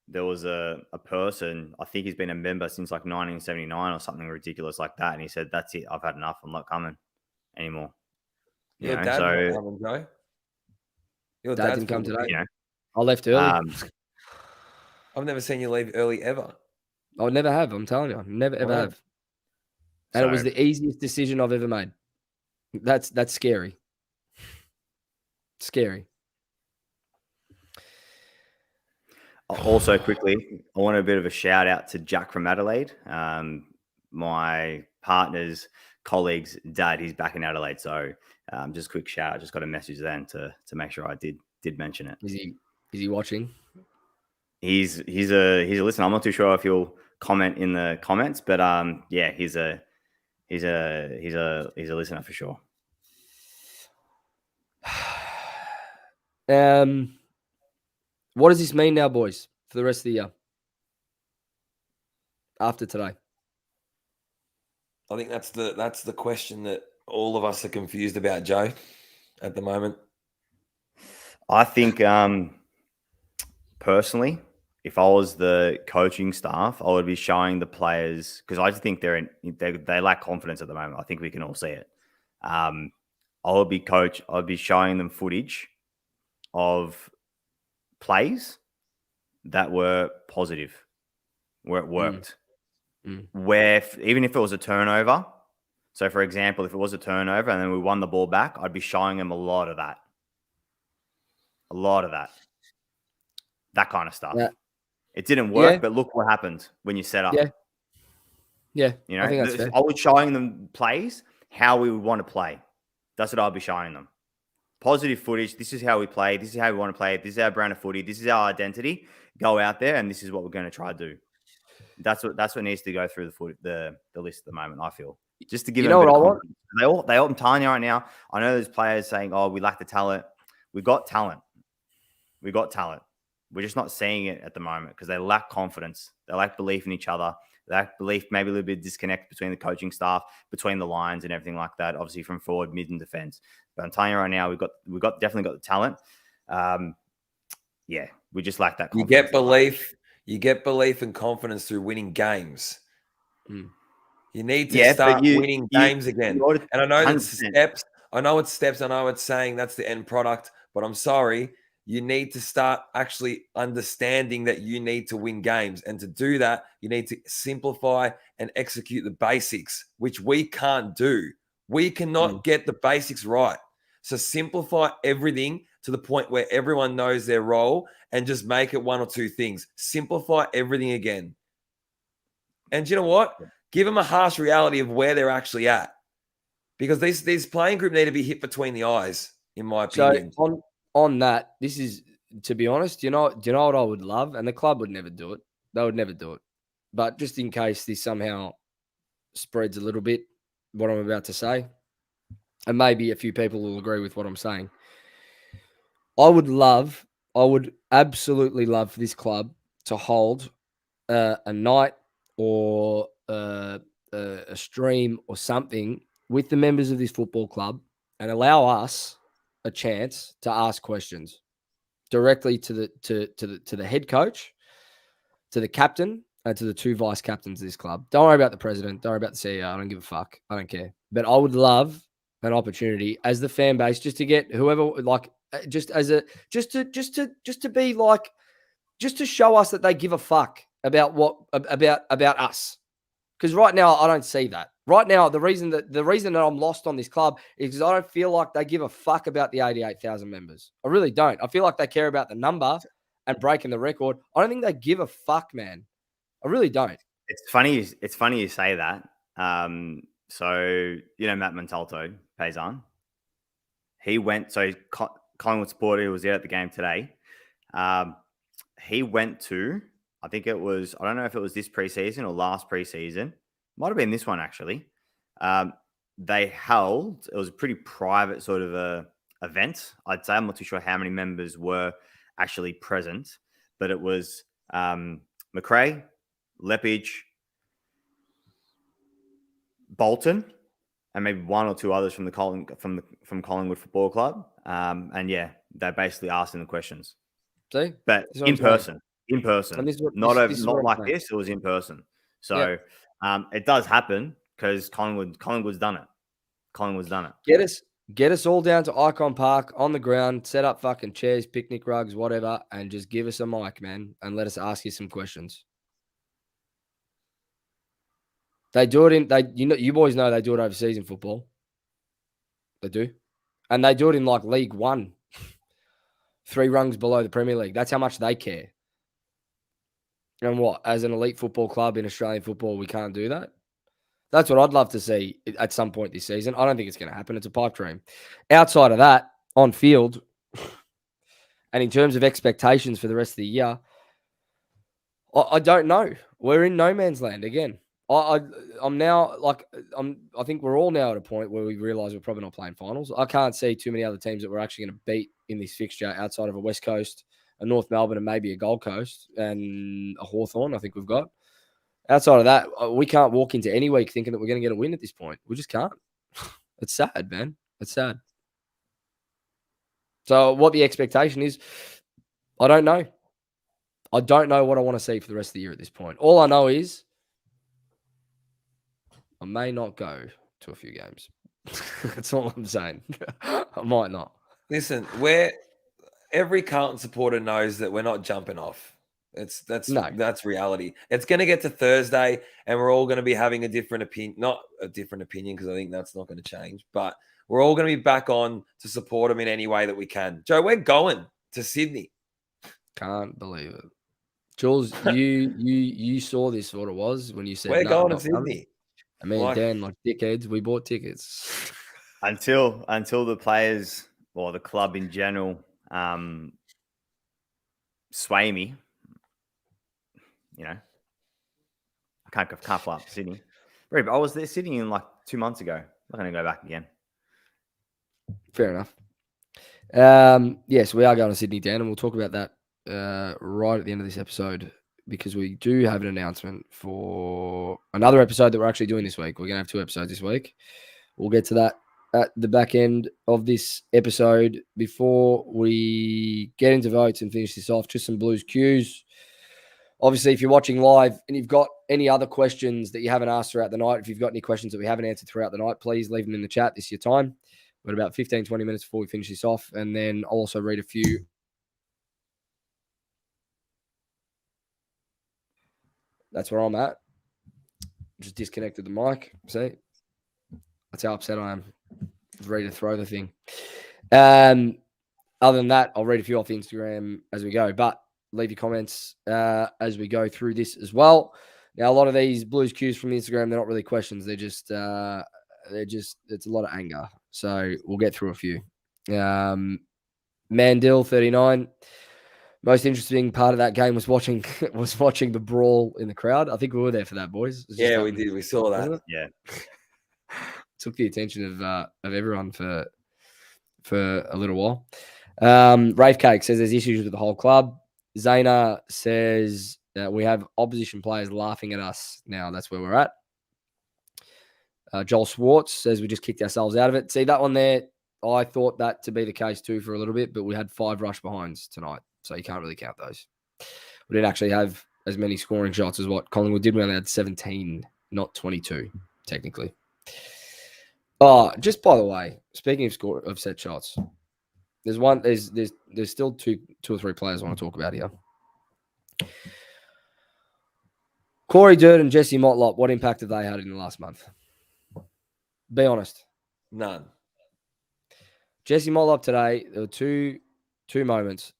there was a person. I think he's been a member since like 1979 or something ridiculous like that, and he said, "That's it. I've had enough. I'm not coming anymore." Your dad not coming, Joe? Your Dad dad's didn't come full of today. it. I left early. I've never seen you leave early ever. I would never have. I'm telling you, never ever Wow. have. And it was the easiest decision I've ever made. That's scary. Scary. Also, quickly, I want a bit of a shout out to Jack from Adelaide. My partner's colleague's dad, he's back in Adelaide. So just a quick shout out. Just got a message then to make sure I did mention it. Is he watching? He's a listener. I'm not too sure if he'll comment in the comments, but yeah, he's a listener for sure. What does this mean now, boys, for the rest of the year? After today. I think that's the question that all of us are confused about, Joe, at the moment. I think personally, if I was the coaching staff, I would be showing the players, because I just think they lack confidence at the moment. I think we can all see it. I'd be showing them footage of plays that were positive, where it worked. Where even if it was a turnover, so for example, if it was a turnover and then we won the ball back, I'd be showing them a lot of that. That kind of stuff. Yeah. It didn't work, but look what happened when you set up. Yeah. You know, I think that's fair. I was showing them plays, how we would want to play. That's what I'll be showing them. Positive footage. This is how we play. This is how we want to play. This is our brand of footy. This is our identity. Go out there, and this is what we're going to try to do. That's what needs to go through the list at the moment. I feel just to give them a bit of confidence. I'm telling you right now. I know there's players saying, "Oh, we lack the talent." We got talent. We're just not seeing it at the moment because they lack confidence. They lack belief in each other. They lack belief, maybe a little bit of disconnect between the coaching staff, between the lines, and everything like that. Obviously, from forward, mid, and defense. But I'm telling you right now, we've definitely got the talent. Yeah, we just lack that confidence. You get belief and confidence through winning games. You need to start winning games again. And I know it's steps. I know it's steps. I know it's saying that's the end product. But I'm sorry. You need to start actually understanding that you need to win games. And to do that, you need to simplify and execute the basics, which we can't do. We cannot get the basics right. So simplify everything to the point where everyone knows their role and just make it one or two things. Simplify everything again. And you know what? Give them a harsh reality of where they're actually at. Because these playing group need to be hit between the eyes, in my opinion. So on that, this is, to be honest, do you know what I would love? And the club would never do it. They would never do it. But just in case this somehow spreads a little bit, what I'm about to say, and maybe a few people will agree with what I'm saying. I would absolutely love for this club to hold a night or a stream or something with the members of this football club and allow us a chance to ask questions directly to the head coach, to the captain, and to the 2 vice captains of this club. Don't worry about the president. Don't worry about the CEO. I don't give a fuck. I don't care. But I would love an opportunity as the fan base just to get whoever, like, just to be like, just to show us that they give a fuck about about us. Because right now I don't see that. Right now, the reason that I'm lost on this club is because I don't feel like they give a fuck about the 88,000 members. I really don't. I feel like they care about the number and breaking the record. I don't think they give a fuck, man. I really don't. It's funny. It's funny you say that. So Matt Montalto, Paysan. He went. So Collingwood supporter who was there at the game today. He went to. I think it was. I don't know if it was this preseason or last preseason. Might have been this one actually. They held. It was a pretty private sort of a event. I'd say I'm not too sure how many members were actually present, but it was McRae, Lepage, Bolton, and maybe 1 or 2 others from from Collingwood Football Club. And yeah, they basically asked them the questions. See, but in person. In person, not like saying. this. It was in person, so it does happen because Collingwood's done it. Collingwood's done it. Get us all down to Icon Park on the ground, set up fucking chairs, picnic rugs, whatever, and just give us a mic, man, and let us ask you some questions. They do it you boys know they do it overseas in football. They do, and they do it in like League One, 3 rungs below the Premier League. That's how much they care. And what, as an elite football club in Australian football, we can't do that? That's what I'd love to see at some point this season. I don't think it's going to happen. It's a pipe dream. Outside of that, on field, and in terms of expectations for the rest of the year, I don't know. We're in no man's land again. I'm now I think we're all now at a point where we realise we're probably not playing finals. I can't see too many other teams that we're actually going to beat in this fixture outside of a West Coast, a North Melbourne, and maybe a Gold Coast and a Hawthorn. I think we've got. Outside of that, we can't walk into any week thinking that we're going to get a win at this point. We just can't. It's sad, man. It's sad. So what the expectation is, I don't know. I don't know what I want to see for the rest of the year at this point. All I know is I may not go to a few games. That's all I'm saying. I might not. Listen, every Carlton supporter knows that we're not jumping off. That's reality. It's going to get to Thursday, and we're all going to be having a different opinion. Not a different opinion, because I think that's not going to change. But we're all going to be back on to support them in any way that we can. Joe, we're going to Sydney. Can't believe it, Jules. you saw this what it was when you said we're going to Sydney. I mean, Dan, like dickheads, we bought tickets until the players or the club in general sway me. I can't fly up to Sydney. I was there Sydney in like 2 months ago. I'm not going to go back again. Fair enough. Yes, we are going to Sydney, Dan, and we'll talk about that right at the end of this episode, because we do have an announcement for another episode that we're actually doing this week. We're going to have 2 episodes this week. We'll get to that at the back end of this episode. Before we get into votes and finish this off, just some Blues cues. Obviously, if you're watching live and you've got any other questions that you haven't asked throughout the night, if you've got any questions that we haven't answered throughout the night, please leave them in the chat. This is your time. We've got about 15, 20 minutes before we finish this off. And then I'll also read a few. That's where I'm at. Just disconnected the mic. See? That's how upset I am. I was ready to throw the thing. Other than that, I'll read a few off Instagram as we go. But leave your comments as we go through this as well. Now, a lot of these Blues cues from Instagram, they're not really questions. It's a lot of anger. So we'll get through a few. Mandil 39. Most interesting part of that game was watching the brawl in the crowd. I think we were there for that, boys. Yeah, we did. We saw that. Yeah. Took the attention of everyone for a little while. Rafe Cake says there's issues with the whole club. Zayna says We have opposition players laughing at us now. That's where we're at. Joel Swartz says we just kicked ourselves out of it. See that one there? I thought that to be the case too for a little bit, but we had 5 rush behinds tonight, so you can't really count those. We didn't actually have as many scoring shots as what Collingwood did. We only had 17, not 22, technically. Oh, just by the way, speaking of set shots, there's still two or three players I want to talk about here. Corey Dirt and Jesse Motlop, what impact have they had in the last month? Be honest. None. Jesse Motlop today, there were two moments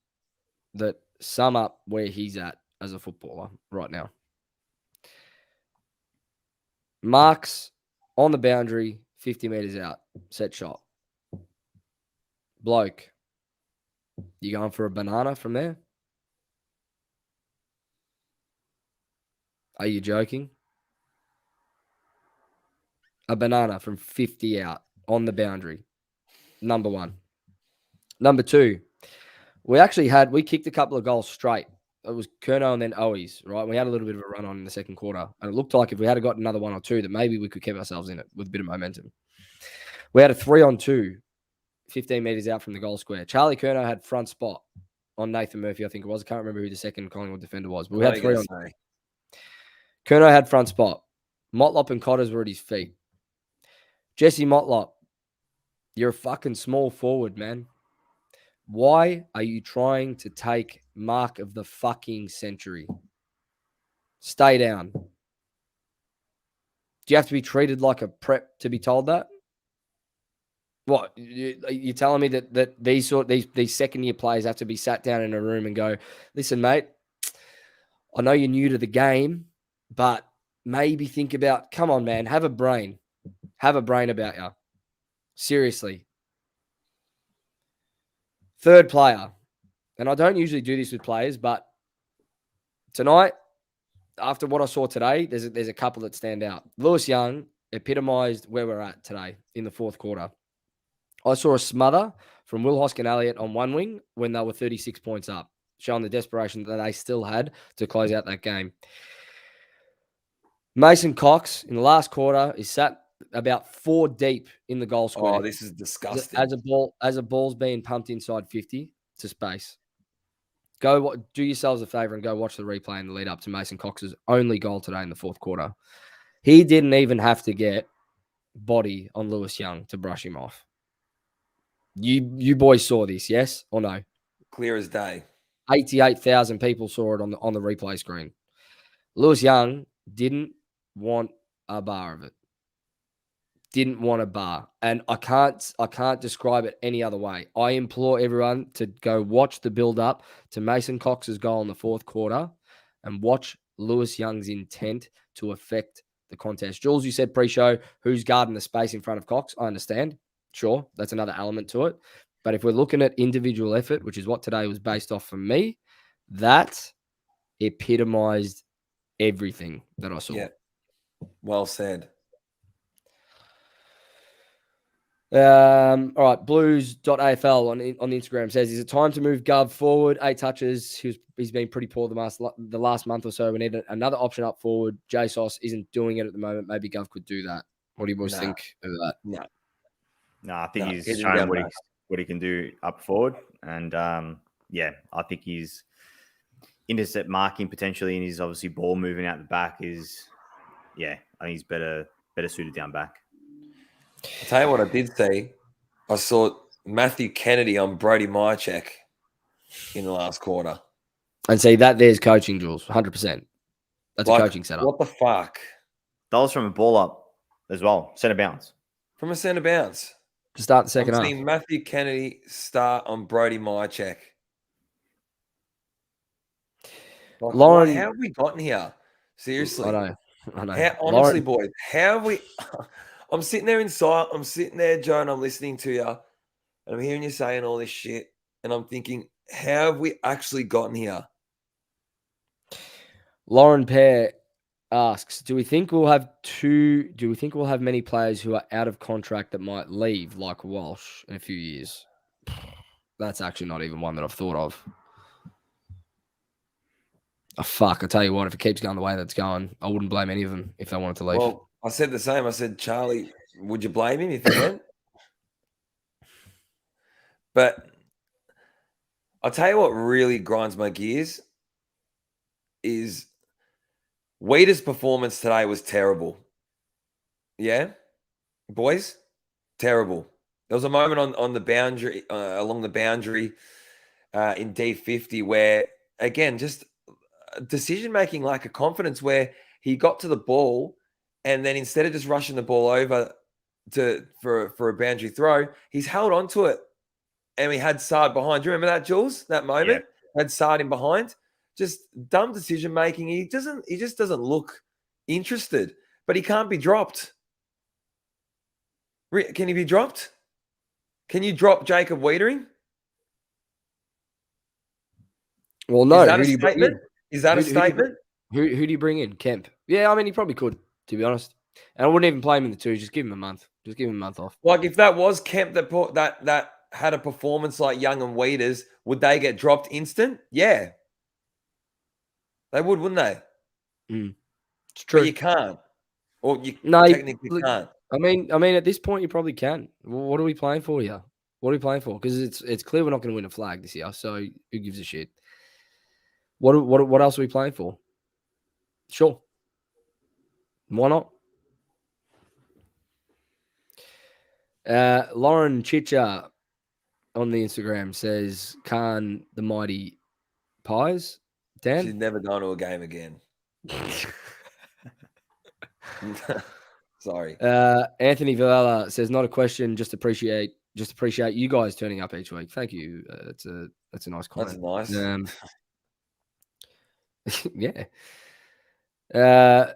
that sum up where he's at as a footballer right now. Marks on the boundary, 50 metres out, set shot. Bloke, you going for a banana from there? Are you joking? A banana from 50 out on the boundary. Number one. Number two, we kicked a couple of goals straight. It was Curnow and then Owies, right? We had a little bit of a run on in the second quarter. And it looked like if we had got another 1 or 2, that maybe we could keep ourselves in it with a bit of momentum. We had a 3-on-2, 15 metres out from the goal square. Charlie Curnow had front spot on Nathan Murphy, I think it was. I can't remember who the second Collingwood defender was. But we had 3 on. Curnow had front spot. Motlop and Cotters were at his feet. Jesse Motlop, you're a fucking small forward, man. Why are you trying to take mark of the fucking century? Stay down. Do you have to be treated like a prep to be told that? What? You're telling me that these second-year players have to be sat down in a room and go, listen, mate, I know you're new to the game, but maybe think about, come on, man, have a brain. Have a brain about you. Seriously. Third player, and I don't usually do this with players, but tonight, after what I saw today, there's a couple that stand out. Lewis Young epitomised where we're at today in the fourth quarter. I saw a smother from Will Hoskin-Elliott on one wing when they were 36 points up, showing the desperation that they still had to close out that game. Mason Cox in the last quarter is sat about 4 deep in the goal square. Oh, this is disgusting. As a ball's being pumped inside 50 to space. Do yourselves a favor and go watch the replay in the lead up to Mason Cox's only goal today in the fourth quarter. He didn't even have to get body on Lewis Young to brush him off. You boys saw this, yes or no? Clear as day. 88,000 people saw it on the replay screen. Lewis Young didn't want a bar of it. Didn't want a bar. And I can't describe it any other way. I implore everyone to go watch the build-up to Mason Cox's goal in the fourth quarter and watch Lewis Young's intent to affect the contest. Jules, you said pre-show, who's guarding the space in front of Cox? I understand. Sure, that's another element to it. But if we're looking at individual effort, which is what today was based off for me, that epitomised everything that I saw. Yeah. Well said. All right, blues.afl on the Instagram says, is it time to move Gov forward? 8 touches. He's been pretty poor the last month or so. We need another option up forward. JSOS isn't doing it at the moment. Maybe Gov could do that. What do you boys think of that? No, I think he's shown what he can do up forward. And, I think he's intercept marking potentially, and he's obviously ball moving out the back is, I think he's better suited down back. I'll tell you what I did see. I saw Matthew Kennedy on Brody Myercheck in the last quarter. And see, there's coaching, Jules, 100%. That's a coaching setup. What the fuck? That was from a ball up as well, centre bounce. From a centre bounce. To start the second half. I'm seeing Matthew Kennedy start on Brody Myercheck. Lauren, how have we gotten here? Seriously. I know. Honestly, boys, how have we... I'm sitting there inside. I'm sitting there, Joe, and I'm listening to you. And I'm hearing you saying all this shit. And I'm thinking, how have we actually gotten here? Lauren Pear asks, do we think we'll have many players who are out of contract that might leave, like Walsh, in a few years? That's actually not even one that I've thought of. Oh, fuck, I tell you what, if it keeps going the way that's going, I wouldn't blame any of them if they wanted to leave. Well, I said the same. I said, Charlie, would you blame him if he went? But I'll tell you what really grinds my gears is Weeder's performance today was terrible. Yeah, boys, terrible. There was a moment on the boundary, along the boundary in D50 where, again, just decision-making lack of confidence where he got to the ball and then instead of just rushing the ball over for a boundary throw, he's held onto it and we had Sard behind. Do you remember that, Jules? That moment? Yeah. Had Sard in behind. Just dumb decision-making. He just doesn't look interested, but he can't be dropped. Can he be dropped? Can you drop Jacob Wiedering? Well, no. Is that a statement? Is that a statement? Who do you bring in? Kemp. Yeah, I mean, he probably could, to be honest. And I wouldn't even play him in the two. Just give him a month. Just give him a month off. Like, if that was Kemp that had a performance like Young and Weeders, would they get dropped instant? Yeah. They would, wouldn't they? It's true. But you can't. Or you technically can't. I mean, at this point, you probably can. What are we playing for here? What are we playing for? Because it's clear we're not going to win a flag this year. So who gives a shit? What else are we playing for? Sure. Why not? Lauren Chicha on the Instagram says, Khan the Mighty Pies. Dan? She's never gone to a game again. Sorry. Anthony Villela says, not a question, just appreciate you guys turning up each week. Thank you. That's a nice comment. That's nice. Yeah.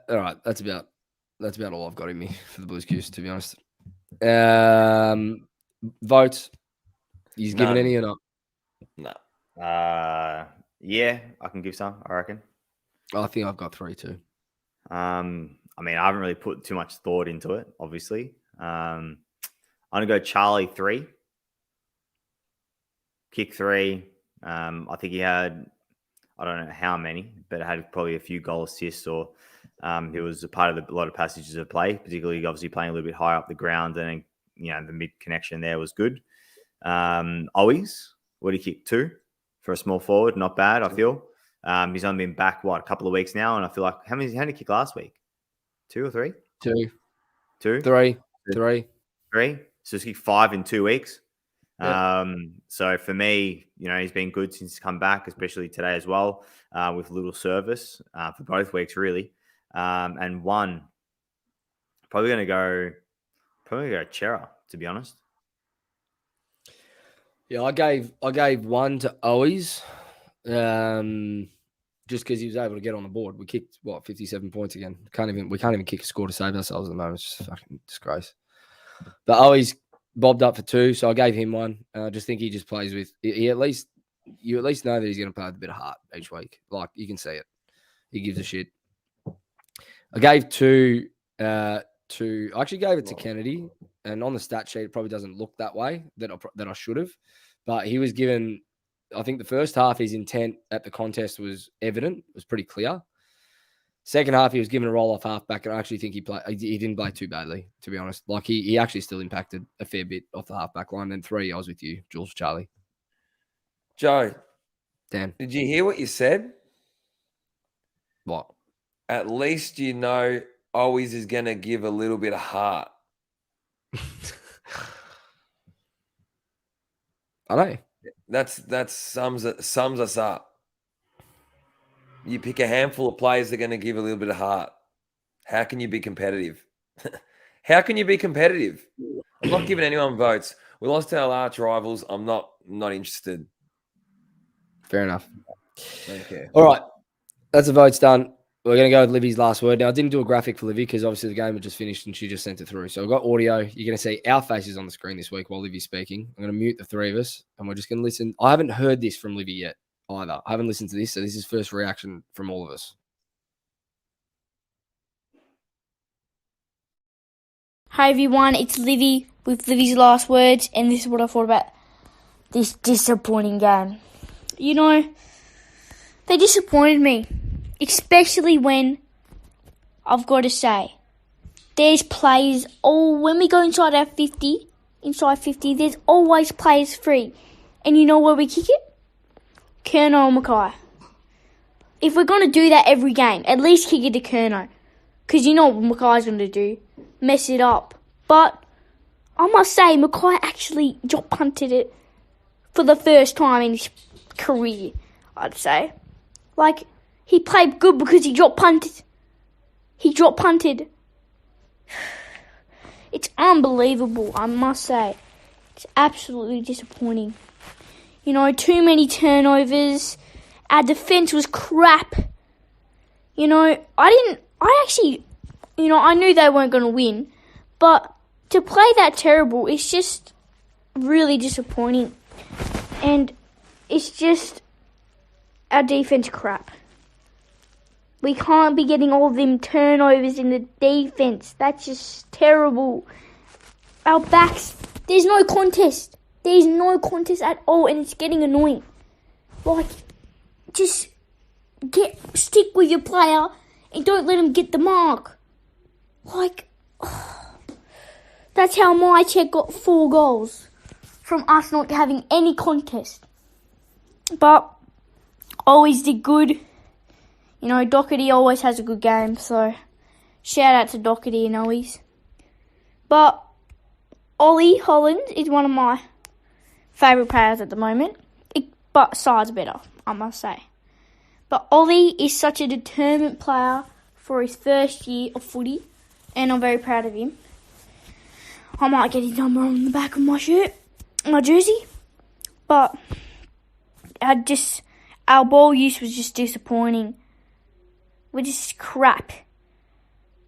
All right. That's about all I've got in me for the Blues Goose, to be honest. Votes. He's given any or not? No. Yeah, I can give some, I reckon. I think I've got 3 too. I mean, I haven't really put too much thought into it, obviously. I'm going to go Charlie 3. Kick 3. I think he had, I don't know how many, but had probably a few goal assists or he was a part of a lot of passages of play, particularly obviously playing a little bit higher up the ground and, the mid connection there was good. Always, what did he kick? 2 for a small forward? Not bad, I feel. He's only been back, a couple of weeks now, and I feel like, how did he kick last week? 2 or 3? 2. 2? 3. 3? So he's kicked 5 in 2 weeks. Yeah. So for me, he's been good since he's come back, especially today as well, with little service for both weeks, really. And 1, probably going to go Chera, to be honest. Yeah, I gave 1 to Owies, just because he was able to get on the board. We kicked 57 points again. We can't even kick a score to save ourselves at the moment. It's just a fucking disgrace. But Owies bobbed up for 2, so I gave him 1. I just think he just plays with. You at least know that he's going to play with a bit of heart each week. Like, you can see it. He gives a shit. I gave 2 I actually gave it to Kennedy, and on the stat sheet it probably doesn't look that way that I should have, but he was given. I think the first half his intent at the contest was evident, it was pretty clear. Second half he was given a roll off halfback, and I actually think he didn't play too badly, to be honest. Like he actually still impacted a fair bit off the halfback line. And 3, I was with you, Jules, Charlie. Joe, Dan, did you hear what you said? What? At least Always is going to give a little bit of heart. I know. That sums us up. You pick a handful of players that are going to give a little bit of heart. How can you be competitive? How can you be competitive? I'm not giving anyone votes. We lost to our arch rivals. I'm not interested. Fair enough. Okay. All right. That's the votes done. We're going to go with Livy's last word. Now, I didn't do a graphic for Livy because obviously the game had just finished and she just sent it through. So I've got audio. You're going to see our faces on the screen this week while Livy's speaking. I'm going to mute the 3 of us and we're just going to listen. I haven't heard this from Livy yet either. I haven't listened to this. So this is first reaction from all of us. Hi everyone, it's Livy with Livy's last words, and this is what I thought about this disappointing game. They disappointed me. especially when, I've got to say, there's players, when we go inside 50, there's always players free. And you know where we kick it? Kerno or Mackay. If we're going to do that every game, at least kick it to Kerno. Because you know what Mackay's going to do. Mess it up. But I must say, Mackay actually drop punted it for the first time in his career, I'd say. Like, he played good because he drop punted. It's unbelievable, I must say. It's absolutely disappointing. You know, too many turnovers. Our defence was crap. You know, I knew they weren't going to win. But to play that terrible, it's just really disappointing. And it's just our defence crap. We can't be getting all of them turnovers in the defence. That's just terrible. Our backs, there's no contest. There's no contest at all, and it's getting annoying. Like, just stick with your player and don't let him get the mark. Like, that's how my check got 4 goals from us not having any contest. But always did good. You know, Doherty always has a good game, so shout out to Doherty and Owies. But Ollie Holland is one of my favourite players at the moment. But Side's better, I must say. But Ollie is such a determined player for his first year of footy, and I'm very proud of him. I might get his number on the back of my shirt, my jersey. But our ball use was just disappointing. We're just crap.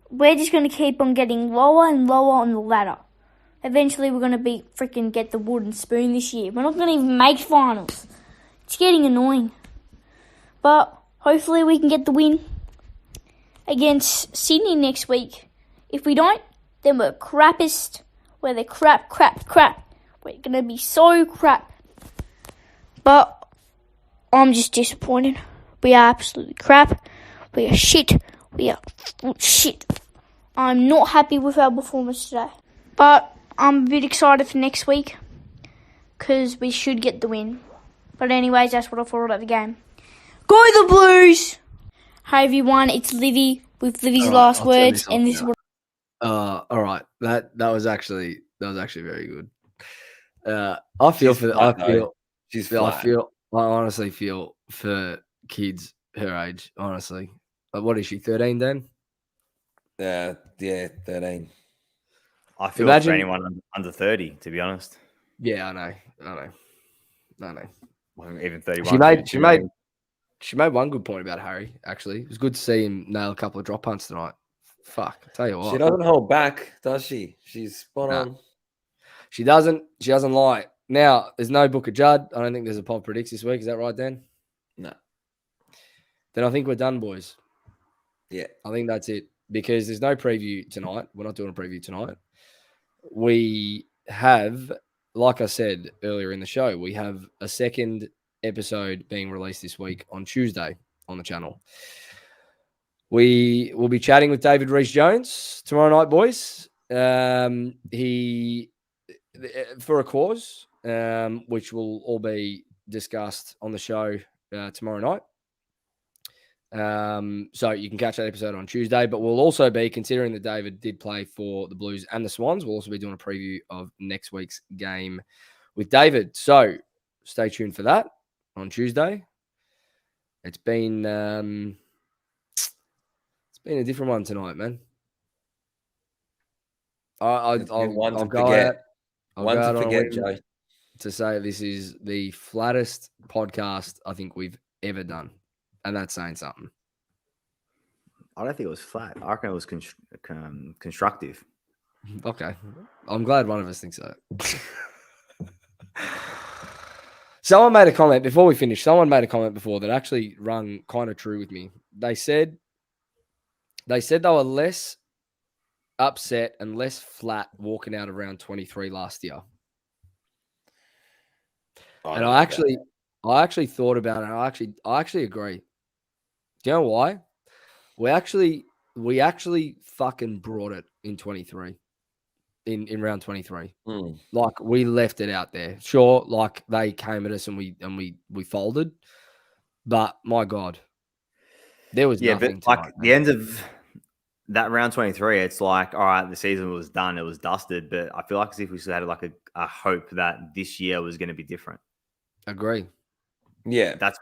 We're just going to keep on getting lower and lower on the ladder. Eventually, we're going to get the wooden spoon this year. We're not going to even make finals. It's getting annoying. But hopefully we can get the win against Sydney next week. If we don't, then we're crappest. We're the crap. We're going to be so crap. But I'm just disappointed. We are absolutely crap. We are shit. Shit. I'm not happy with our performance today. But I'm a bit excited for next week because we should get the win. But anyways, that's what I thought about the game. Go the Blues! Hi everyone, it's Livi with Livi's last words, and this is what. All right, that was actually very good. I honestly feel for kids her age. Honestly, like, what is she? 13 then? Yeah, 13. I feel Imagine- for anyone under 30, to be honest. Yeah, I know. Well, even 31. She made one good point about Harry. Actually, it was good to see him nail a couple of drop punts tonight. Fuck, I tell you what, She doesn't hold back, does she? She's spot on. She doesn't lie. Now, there's no Booker Judd. I don't think there's a Pod Predicts this week. Is that right, Dan? No. Then I think we're done, boys. Yeah. I think that's it. Because there's no preview tonight. We're not doing a preview tonight. We have, like I said earlier in the show, we have a second episode being released this week on Tuesday on the channel. We will be chatting with David Rees-Jones tomorrow night, boys. He for a cause, which will all be discussed on the show tomorrow night. So you can catch that episode on Tuesday, but we'll also be, considering that David did play for the Blues and the Swans, we'll also be doing a preview of next week's game with David. So stay tuned for that on Tuesday. It's been a different one tonight, man. I'll go out on a limb Joe. to say this is the flattest podcast I think we've ever done. And that's saying something. I don't think it was flat. I reckon it was constructive. Okay. I'm glad one of us thinks so. Someone made a comment before we finish. Someone made a comment before that actually rung kind of true with me. They said they were less upset and less flat walking out of round 23 last year. And I actually thought about it. I actually agree. Do you know why? We actually fucking brought it in 23. In round 23. Mm. Like we left it out there. Sure, like they came at us and we folded. But my God, there was Yeah, nothing but like tonight, the man. end of that round 23, it's like, all right, the season was done, it was dusted. But I feel like as if we still had like a hope that this year was going to be different. Agree. Yeah. That's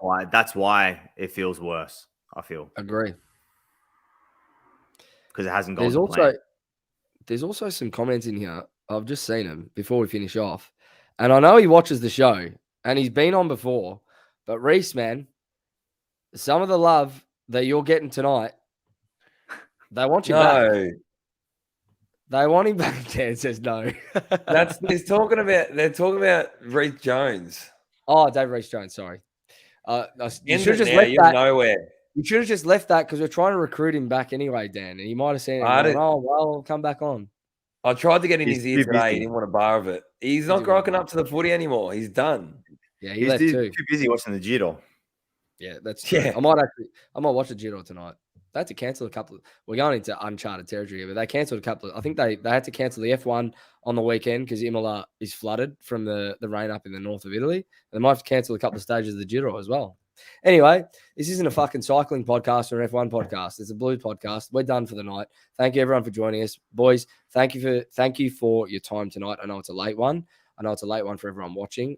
why it feels worse. I feel Agree. because it hasn't gone to plan. There's also some comments in here. I've just seen them before we finish off. And I know he watches the show and he's been on before. But Reese, man, some of the love that you're getting tonight, they want you back. No. They want him back. Dan says no. They're talking about Reece Jones. Oh, Dave Reese Jones, sorry. You End should have it just now, left you're that. nowhere. You should have just left that because we're trying to recruit him back anyway, Dan. And he might have seen it. I And gone, didn't- oh, well, I'll come back on. I tried to get in He's his ear too today. busy. He didn't want a bar of it. He's not didn't want a rocking bar. up to the footy anymore. He's done. Yeah, he He's left too. too busy watching the Giro. Yeah, that's true. Yeah. I might watch the Giro tonight. They had to cancel a couple. We're going into uncharted territory here, but they cancelled a couple. I think they had to cancel the F1 on the weekend because Imola is flooded from the rain up in the north of Italy. They might have to cancel a couple of stages of the Giro as well. Anyway, this isn't a fucking cycling podcast or an F1 podcast. It's a blues podcast. We're done for the night. Thank you everyone for joining us, boys. Thank you for your time tonight. I know it's a late one. I know it's a late one for everyone watching.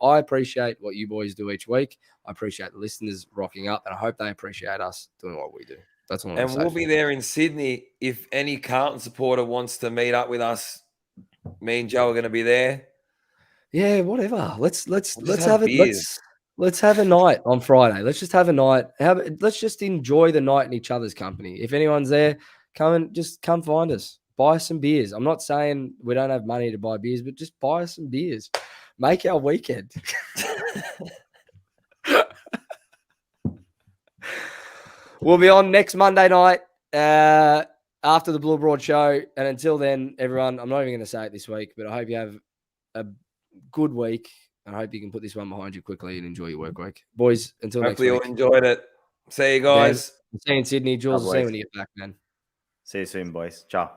I appreciate what you boys do each week. I appreciate the listeners rocking up, and I hope they appreciate us doing what we do. That's all I'm And saying. we'll be there in Sydney. If any Carlton supporter wants to meet up with us, me and Joe are going to be there. Yeah, whatever. Let's have have it. beers. Let's have a night on Friday. Let's just have a night. Let's just enjoy the night in each other's company. If anyone's there, come find us. Buy some beers. I'm not saying we don't have money to buy beers, but just buy us some beers. Make our weekend. We'll be on next Monday night after the Blue Broad show. And until then, everyone, I'm not even going to say it this week, but I hope you have a good week. I hope you can put this one behind you quickly and enjoy your work week. Boys, until Hopefully you next all week. enjoyed it. See you guys. See you in Sydney. Jules, Bye, see you boys. when you get back, man. See you soon, boys. Ciao.